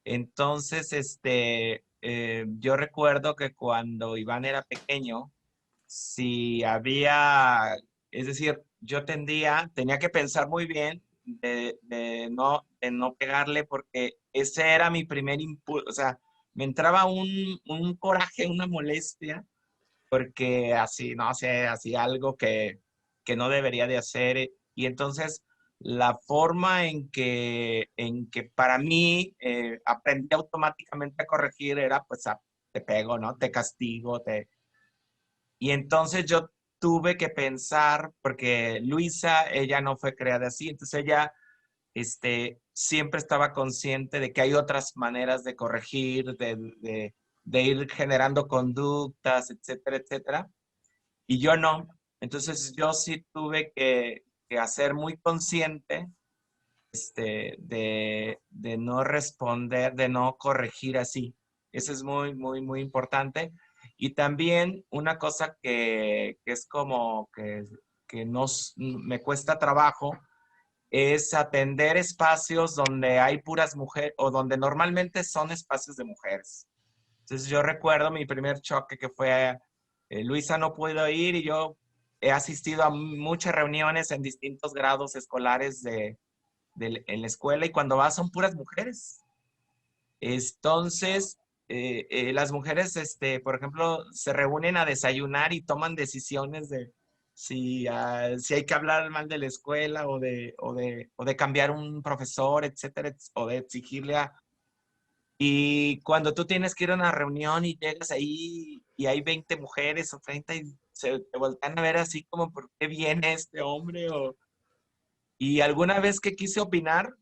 Entonces, yo recuerdo que cuando Iván era pequeño, si había, es decir, tenía que pensar muy bien de no pegarle porque ese era mi primer impulso, o sea, me entraba un coraje, una molestia, porque así, no sé, hacía algo que no debería de hacer. Y entonces la forma en que para mí aprendí automáticamente a corregir era, pues, te pego, ¿no? Te castigo, y entonces yo tuve que pensar, porque Luisa, ella no fue creada así, entonces ella siempre estaba consciente de que hay otras maneras de corregir, de ir generando conductas, etcétera, etcétera. Y yo no. Entonces yo sí tuve que hacer muy consciente de no responder, de no corregir así. Eso es muy, muy, muy importante. Y también una cosa que es como que me cuesta trabajo es atender espacios donde hay puras mujeres o donde normalmente son espacios de mujeres. Entonces yo recuerdo mi primer choque que fue, Luisa no pudo ir y yo he asistido a muchas reuniones en distintos grados escolares en la escuela y cuando vas son puras mujeres. Entonces, las mujeres, por ejemplo, se reúnen a desayunar y toman decisiones de si hay que hablar mal de la escuela o de cambiar un profesor, etcétera, o de exigirle a... Y cuando tú tienes que ir a una reunión y llegas ahí y hay 20 mujeres o 30 y se te voltean a ver así como, ¿por qué viene este hombre? Y alguna vez que quise opinar,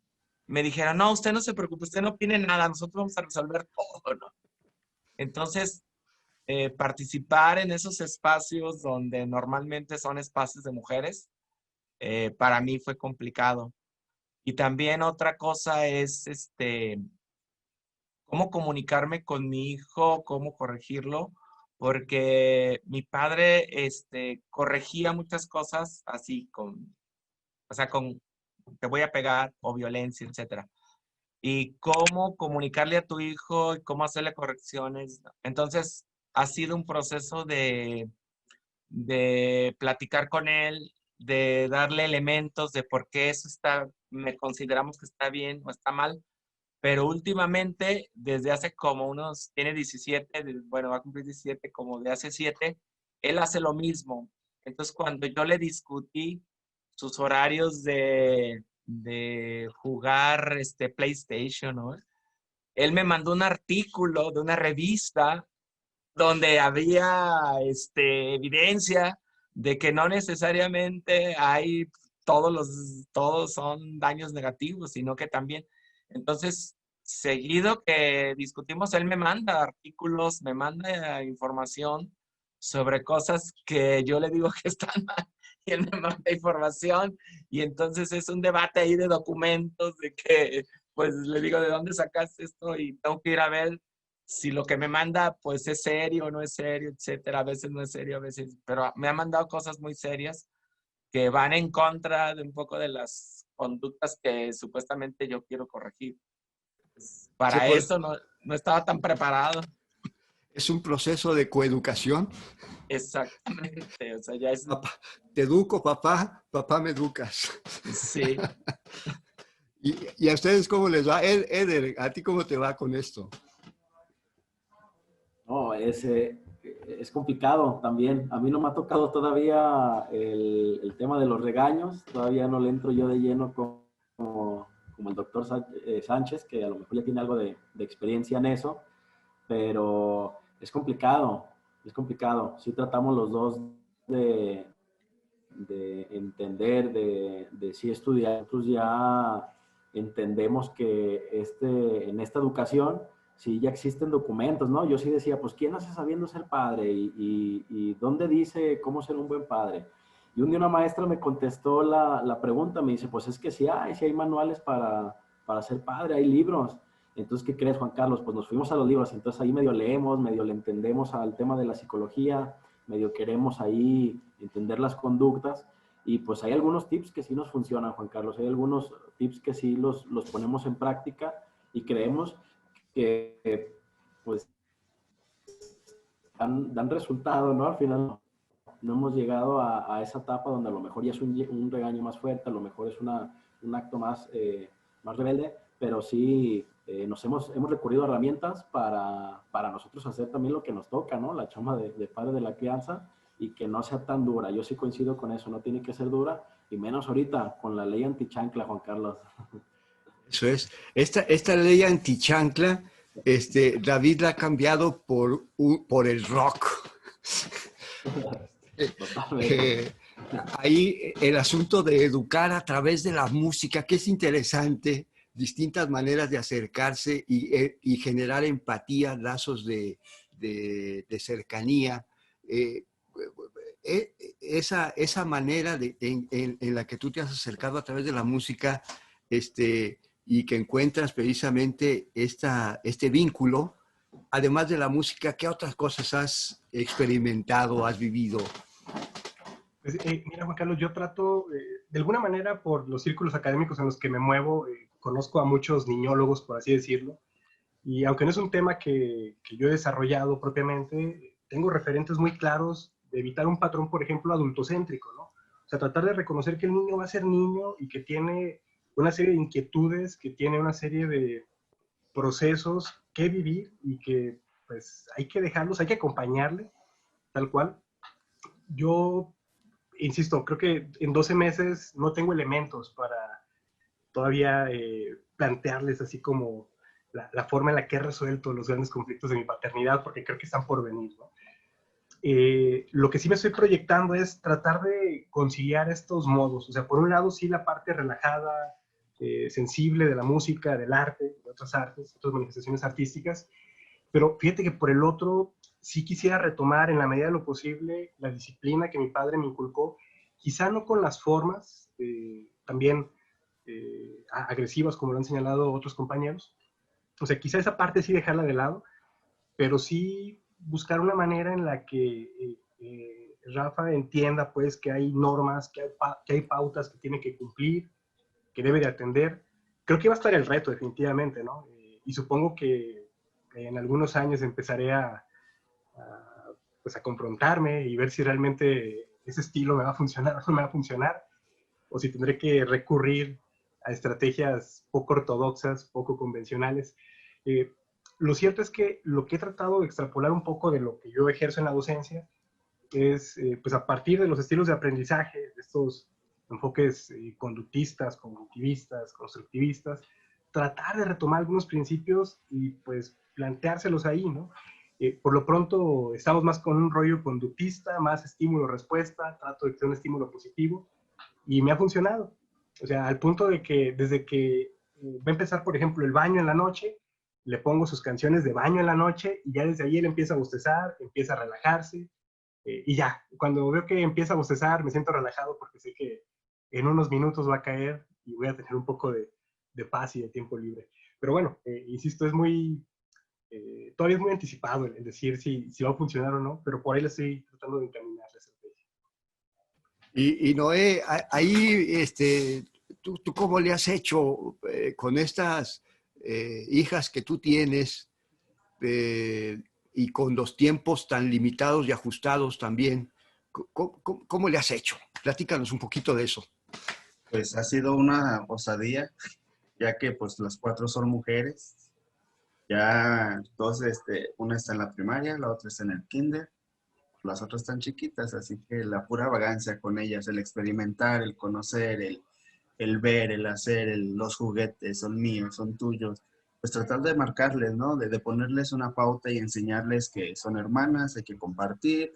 me dijeron, no, usted no se preocupe, usted no opine nada, nosotros vamos a resolver todo, ¿no? Entonces, participar en esos espacios donde normalmente son espacios de mujeres, para mí fue complicado. Y también otra cosa es, cómo comunicarme con mi hijo, cómo corregirlo, porque mi padre, corregía muchas cosas así o sea, te voy a pegar o violencia, etcétera. Y cómo comunicarle a tu hijo y cómo hacerle correcciones. Entonces, ha sido un proceso de platicar con él, de darle elementos de por qué eso está, me consideramos que está bien o está mal. Pero últimamente, desde hace como unos, tiene 17, bueno, va a cumplir 17, como de hace 7, él hace lo mismo. Entonces, cuando yo le discutí sus horarios de jugar PlayStation, ¿no? Él me mandó un artículo de una revista donde había evidencia de que no necesariamente hay todos son daños negativos, sino que también. Entonces, seguido que discutimos, él me manda artículos, me manda información sobre cosas que yo le digo que están mal y él me manda información y entonces es un debate ahí de documentos de que pues le digo de dónde sacaste esto y tengo que ir a ver si lo que me manda pues es serio o no es serio, etcétera. A veces no es serio, a veces, pero me ha mandado cosas muy serias que van en contra de un poco de las conductas que supuestamente yo quiero corregir. Pues, Sí, para pues, eso no estaba tan preparado. es un proceso de coeducación. Exactamente, o sea, ya es, Papá, te educo, papá, papá me educas. sí. ¿Y a ustedes cómo les va? Eder, ¿a ti cómo te va con esto? No, es complicado también. A mí no me ha tocado todavía el tema de los regaños. Todavía no le entro yo de lleno como el doctor Sánchez, que a lo mejor ya tiene algo de experiencia en eso, pero es complicado, es complicado. Sí tratamos los dos de, de entender, de sí estudiar. Nosotros ya entendemos que en esta educación sí ya existen documentos, ¿no? Yo sí decía, pues, ¿quién nace sabiendo ser padre? ¿Y dónde dice cómo ser un buen padre? Y un día una maestra me contestó la pregunta, me dice, pues es que sí hay manuales para ser padre, hay libros. Entonces, ¿qué crees, Juan Carlos? Pues nos fuimos a los libros, entonces ahí medio leemos, medio le entendemos al tema de la psicología, medio queremos ahí entender las conductas y pues hay algunos tips que sí nos funcionan, Juan Carlos, hay algunos tips que sí los ponemos en práctica y creemos que pues dan resultado, ¿no? Al final no hemos llegado a esa etapa donde a lo mejor ya es un regaño más fuerte, a lo mejor es un acto más rebelde, pero sí hemos recurrido a herramientas para nosotros hacer también lo que nos toca, ¿no? La chamba de padre de la crianza y que no sea tan dura. Yo sí coincido con eso, no tiene que ser dura y menos ahorita con la ley antichancla, Juan Carlos. Eso es. Esta ley antichancla, David la ha cambiado por el rock. Totalmente. Ahí el asunto de educar a través de la música, que es interesante, distintas maneras de acercarse y generar empatía, lazos de cercanía. Esa manera en la que tú te has acercado a través de la música y que encuentras precisamente este vínculo, además de la música, ¿qué otras cosas has experimentado, has vivido? Pues, mira, Juan Carlos, yo trato, de alguna manera, por los círculos académicos en los que me muevo, conozco a muchos niñólogos, por así decirlo, y aunque no es un tema que yo he desarrollado propiamente, tengo referentes muy claros de evitar un patrón, por ejemplo, adultocéntrico, ¿no? O sea, tratar de reconocer que el niño va a ser niño y que tiene una serie de inquietudes, que tiene una serie de procesos que vivir y que pues hay que dejarlos, hay que acompañarle, tal cual. Yo insisto, creo que en 12 meses no tengo elementos para todavía plantearles así como la forma en la que he resuelto los grandes conflictos de mi paternidad, porque creo que están por venir, ¿no? Lo que sí me estoy proyectando es tratar de conciliar estos modos. O sea, por un lado, sí la parte relajada, sensible de la música, del arte, de otras artes, otras manifestaciones artísticas, pero fíjate que por el otro, sí quisiera retomar en la medida de lo posible la disciplina que mi padre me inculcó, quizá no con las formas también agresivas como lo han señalado otros compañeros. O sea, quizá esa parte sí dejarla de lado, pero sí buscar una manera en la que Rafa entienda pues que hay normas, que hay pautas que tiene que cumplir, que debe de atender, creo que va a estar el reto definitivamente, ¿no? Y supongo que en algunos años empezaré pues a confrontarme y ver si realmente ese estilo me va a funcionar o no me va a funcionar, o si tendré que recurrir a estrategias poco ortodoxas, poco convencionales. Lo cierto es que lo que he tratado de extrapolar un poco de lo que yo ejerzo en la docencia es, pues a partir de los estilos de aprendizaje, de estos enfoques conductistas, cognitivistas, constructivistas, tratar de retomar algunos principios y pues planteárselos ahí, ¿no? Por lo pronto estamos más con un rollo conductista, más estímulo-respuesta, trato de que sea un estímulo positivo y me ha funcionado. O sea, al punto de que desde que va a empezar, por ejemplo, el baño en la noche, le pongo sus canciones de baño en la noche y ya desde ahí él empieza a bostezar, empieza a relajarse y ya. Cuando veo que empieza a bostezar, me siento relajado porque sé que en unos minutos va a caer y voy a tener un poco de paz y de tiempo libre. Pero bueno, insisto, es muy, todavía es muy anticipado el decir si va a funcionar o no, pero por ahí le estoy tratando de encaminar la estrategia. Y Noé, ahí, ¿tú cómo le has hecho con estas hijas que tú tienes y con los tiempos tan limitados y ajustados también? ¿Cómo le has hecho? Platícanos un poquito de eso. Pues ha sido una osadía, ya que pues las 4 son mujeres. Ya dos, una está en la primaria, la otra está en el kinder, las otras están chiquitas, así que la pura vagancia con ellas, el experimentar, el conocer, el ver, el hacer, los juguetes son míos, son tuyos, pues tratar de marcarles, ¿no? De ponerles una pauta y enseñarles que son hermanas, hay que compartir,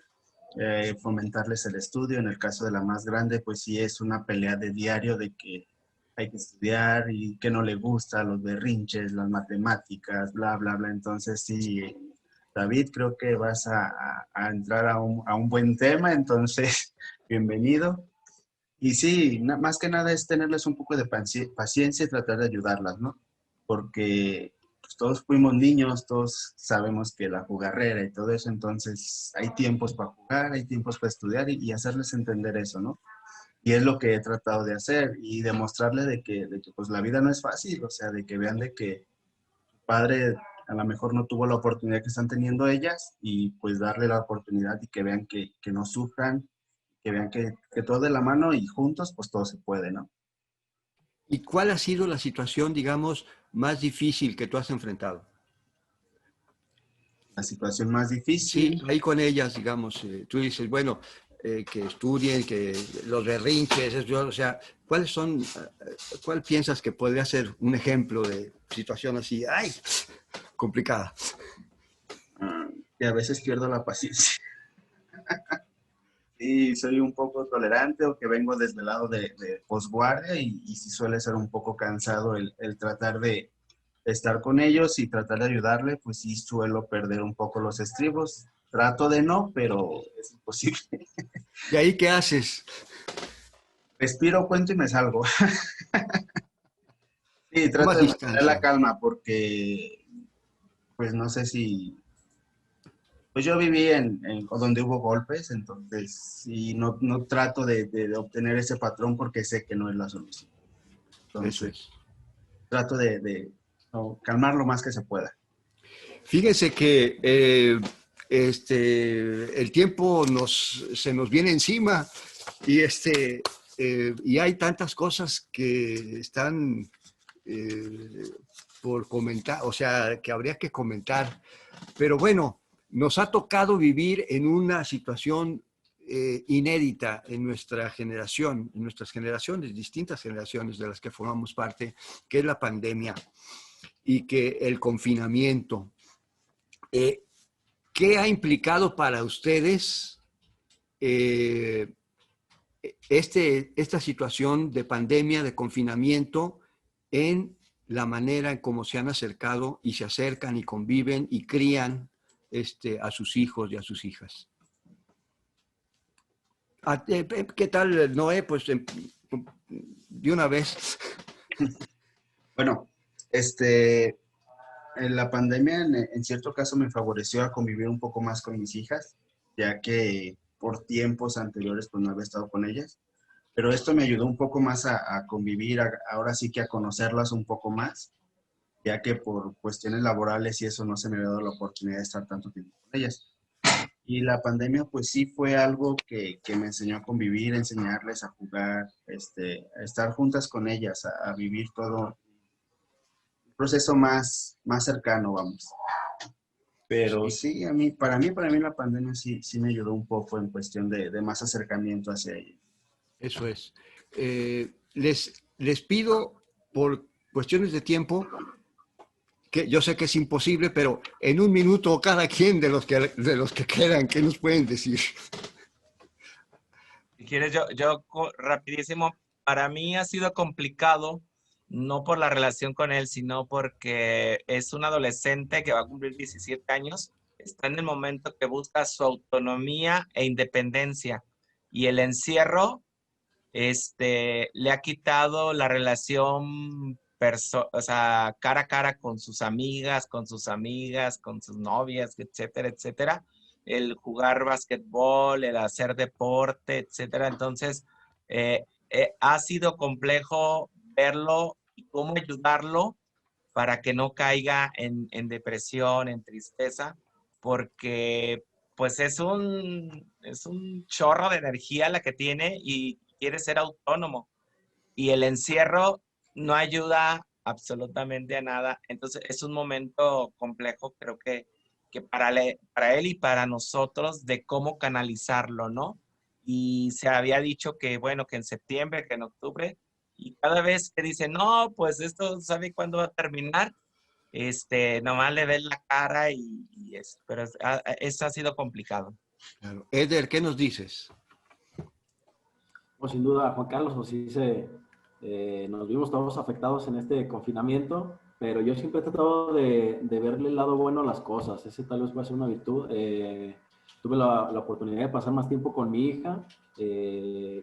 fomentarles el estudio. En el caso de la más grande, pues sí es una pelea de diario de que hay que estudiar y que no le gusta, los berrinches, las matemáticas, bla, bla, bla. Entonces sí, David, creo que vas a entrar a un buen tema, entonces bienvenido. Y sí, más que nada es tenerles un poco de paciencia y tratar de ayudarlas, ¿no? Porque pues, todos fuimos niños, todos sabemos que la jugarrera y todo eso, entonces hay tiempos para jugar, hay tiempos para estudiar y hacerles entender eso, ¿no? Y es lo que he tratado de hacer y demostrarles de que pues la vida no es fácil, o sea, de que vean de que tu padre a lo mejor no tuvo la oportunidad que están teniendo ellas y pues darle la oportunidad y que vean que no sufran, que vean que todo de la mano y juntos pues todo se puede, ¿no? ¿Y cuál ha sido la situación, digamos, más difícil que tú has enfrentado? La situación más Sí, difícil, ahí con ellas, digamos, tú dices, bueno, que estudien, que los berrinches, eso, o sea, ¿cuáles son, cuál piensas que podría ser un ejemplo de situación así, ay, complicada? que a veces pierdo la paciencia. Sí, soy un poco tolerante o que vengo desvelado de posguardia y sí suele ser un poco cansado el tratar de estar con ellos y tratar de ayudarle, pues sí suelo perder un poco los estribos. Trato de no, pero es imposible. ¿Y ahí qué haces? Respiro, cuento y me salgo. Sí, trato Tomas de mantener la distancia. calma porque, pues no sé si... Pues yo viví en donde hubo golpes, entonces sí, no trato de obtener ese patrón porque sé que no es la solución. Eso Entonces, es. trato de calmar lo más que se pueda. Fíjense que el tiempo se nos viene encima y, y hay tantas cosas que están por comentar, o sea, que habría que comentar. Pero bueno, nos ha tocado vivir en una situación inédita en nuestra generación, en nuestras generaciones, distintas generaciones de las que formamos parte, que es la pandemia y que el confinamiento. ¿Qué ha implicado para ustedes esta situación de pandemia, de confinamiento, en la manera en cómo se han acercado y se acercan y conviven y crían a sus hijos y a sus hijas? ¿Qué tal, Noé? Pues de una vez. Bueno, en la pandemia en cierto caso me favoreció a convivir un poco más con mis hijas, ya que por tiempos anteriores pues no había estado con ellas. Pero esto me ayudó un poco más a convivir, ahora sí que a conocerlas un poco más, ya que por cuestiones laborales y eso no se me había dado la oportunidad de estar tanto tiempo con ellas. Y la pandemia pues sí fue algo que me enseñó a convivir, a enseñarles a jugar, a estar juntas con ellas, a vivir todo el proceso más cercano, vamos. Pero sí, para mí la pandemia sí me ayudó un poco en cuestión de más acercamiento hacia ellas. Eso es. Les pido, por cuestiones de tiempo, que yo sé que es imposible, pero en un minuto cada quien de los que quedan, ¿qué nos pueden decir? Si quieres, rapidísimo, para mí ha sido complicado, no por la relación con él, sino porque es un adolescente que va a cumplir 17 años, está en el momento que busca su autonomía e independencia, y el encierro le ha quitado la relación o sea, cara a cara con sus amigas, con sus novias, etcétera, etcétera. El jugar basquetbol, el hacer deporte, etcétera. Entonces, ha sido complejo verlo y cómo ayudarlo para que no caiga en depresión, en tristeza, porque pues es un chorro de energía la que tiene y quiere ser autónomo. Y el encierro no ayuda absolutamente a nada. Entonces es un momento complejo, creo que para él y para nosotros, de cómo canalizarlo, ¿no? Y se había dicho que, bueno, que en septiembre, que en octubre, y cada vez que dice, no, pues esto, ¿sabe cuándo va a terminar? Nomás le ves la cara pero eso ha sido complicado. Claro. Eder, ¿qué nos dices? Pues sin duda, Juan Carlos, pues sí nos vimos todos afectados en este confinamiento, pero yo siempre he tratado de verle el lado bueno a las cosas. Ese tal vez va a ser una virtud. Tuve la oportunidad de pasar más tiempo con mi hija,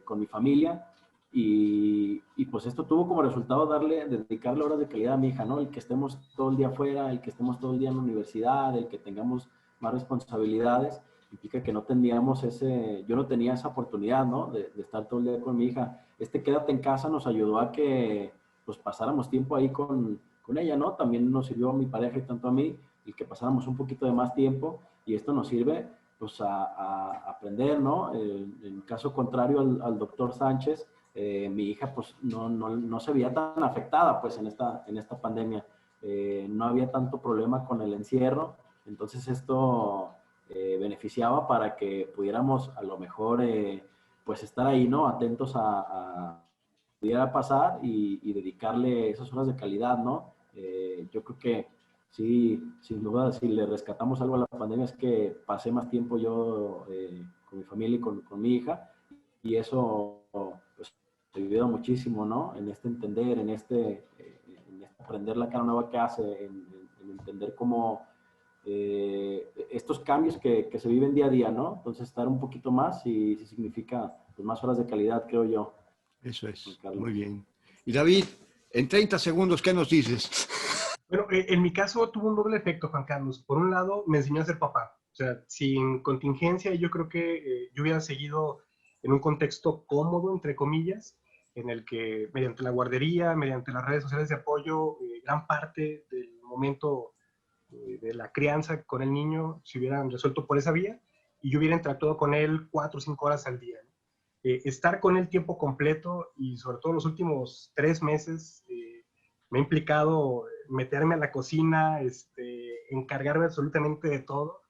con mi familia, y pues esto tuvo como resultado dedicarle horas de calidad a mi hija, ¿no? El que estemos todo el día afuera, el que estemos todo el día en la universidad, el que tengamos más responsabilidades, implica que yo no tenía esa oportunidad, ¿no? De estar todo el día con mi hija. Quédate en casa nos ayudó a que pues pasáramos tiempo ahí con ella, ¿no? También nos sirvió a mi pareja y tanto a mí el que pasáramos un poquito de más tiempo, y esto nos sirve pues a aprender, ¿no? En caso contrario al doctor Sánchez, mi hija pues no se veía tan afectada pues en esta pandemia. No había tanto problema con el encierro, entonces esto beneficiaba para que pudiéramos a lo mejor pues estar ahí, ¿no? Atentos a pudiera pasar y dedicarle esas horas de calidad, ¿no? Yo creo que sí, sin duda, si le rescatamos algo a la pandemia es que pasé más tiempo yo con mi familia y con mi hija, y eso pues me ayudó muchísimo, ¿no? En entender, en aprender la cara nueva que hace, en entender cómo estos cambios que se viven día a día, ¿no? Entonces estar un poquito más y significa pues, más horas de calidad, creo yo. Eso es, muy bien. Y David, en 30 segundos, ¿qué nos dices? Bueno, en mi caso tuvo un doble efecto, Juan Carlos. Por un lado, me enseñó a ser papá. O sea, sin contingencia, yo creo que yo hubiera seguido en un contexto cómodo, entre comillas, en el que mediante la guardería, mediante las redes sociales de apoyo, gran parte del momento de la crianza con el niño se hubieran resuelto por esa vía, y yo hubiera interactuado con él 4 o 5 horas al día, ¿no? Estar con él tiempo completo, y sobre todo los últimos 3 meses, me ha implicado meterme a la cocina, encargarme absolutamente de todo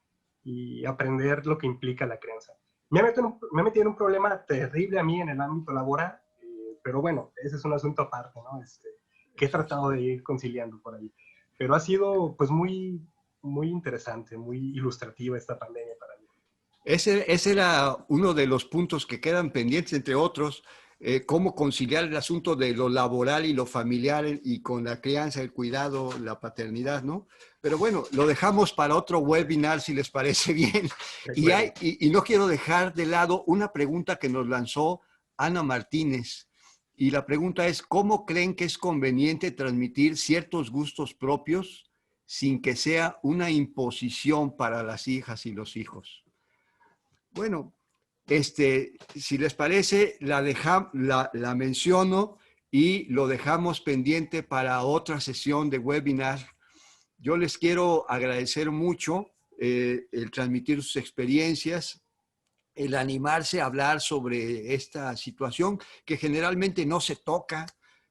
y aprender lo que implica la crianza. Me ha metido en un problema terrible a mí en el ámbito laboral, pero bueno, ese es un asunto aparte, ¿no? Que he tratado de ir conciliando por ahí. Pero ha sido pues muy interesante, muy ilustrativa esta pandemia para mí. Ese era uno de los puntos que quedan pendientes, entre otros, cómo conciliar el asunto de lo laboral y lo familiar, y con la crianza, el cuidado, la paternidad, ¿no? Pero bueno, lo dejamos para otro webinar, si les parece bien. Y no quiero dejar de lado una pregunta que nos lanzó Ana Martínez. Y la pregunta es, ¿cómo creen que es conveniente transmitir ciertos gustos propios sin que sea una imposición para las hijas y los hijos? Bueno, Si les parece, la menciono y lo dejamos pendiente para otra sesión de webinar. Yo les quiero agradecer mucho el transmitir sus experiencias, el animarse a hablar sobre esta situación que generalmente no se toca,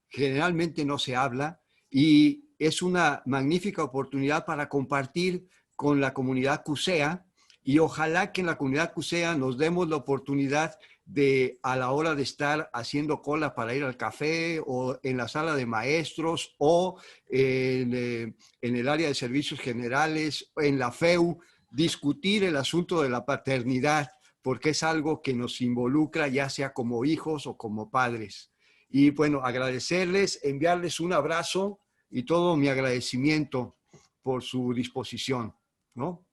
generalmente no se habla, y es una magnífica oportunidad para compartir con la comunidad CUSEA, y ojalá que en la comunidad CUSEA nos demos la oportunidad de, a la hora de estar haciendo cola para ir al café o en la sala de maestros o en el área de servicios generales, en la FEU, discutir el asunto de la paternidad, porque es algo que nos involucra ya sea como hijos o como padres. Y bueno, agradecerles, enviarles un abrazo y todo mi agradecimiento por su disposición, ¿no?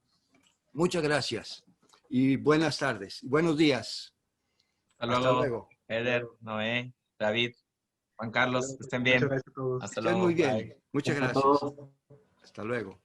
Muchas gracias y buenas tardes, buenos días. Hasta luego. Eder, Noé, David, Juan Carlos, que estén bien. Muchas gracias a todos. Hasta Estén luego. muy bien. Bye. Muchas Gracias a gracias. todos. Hasta luego.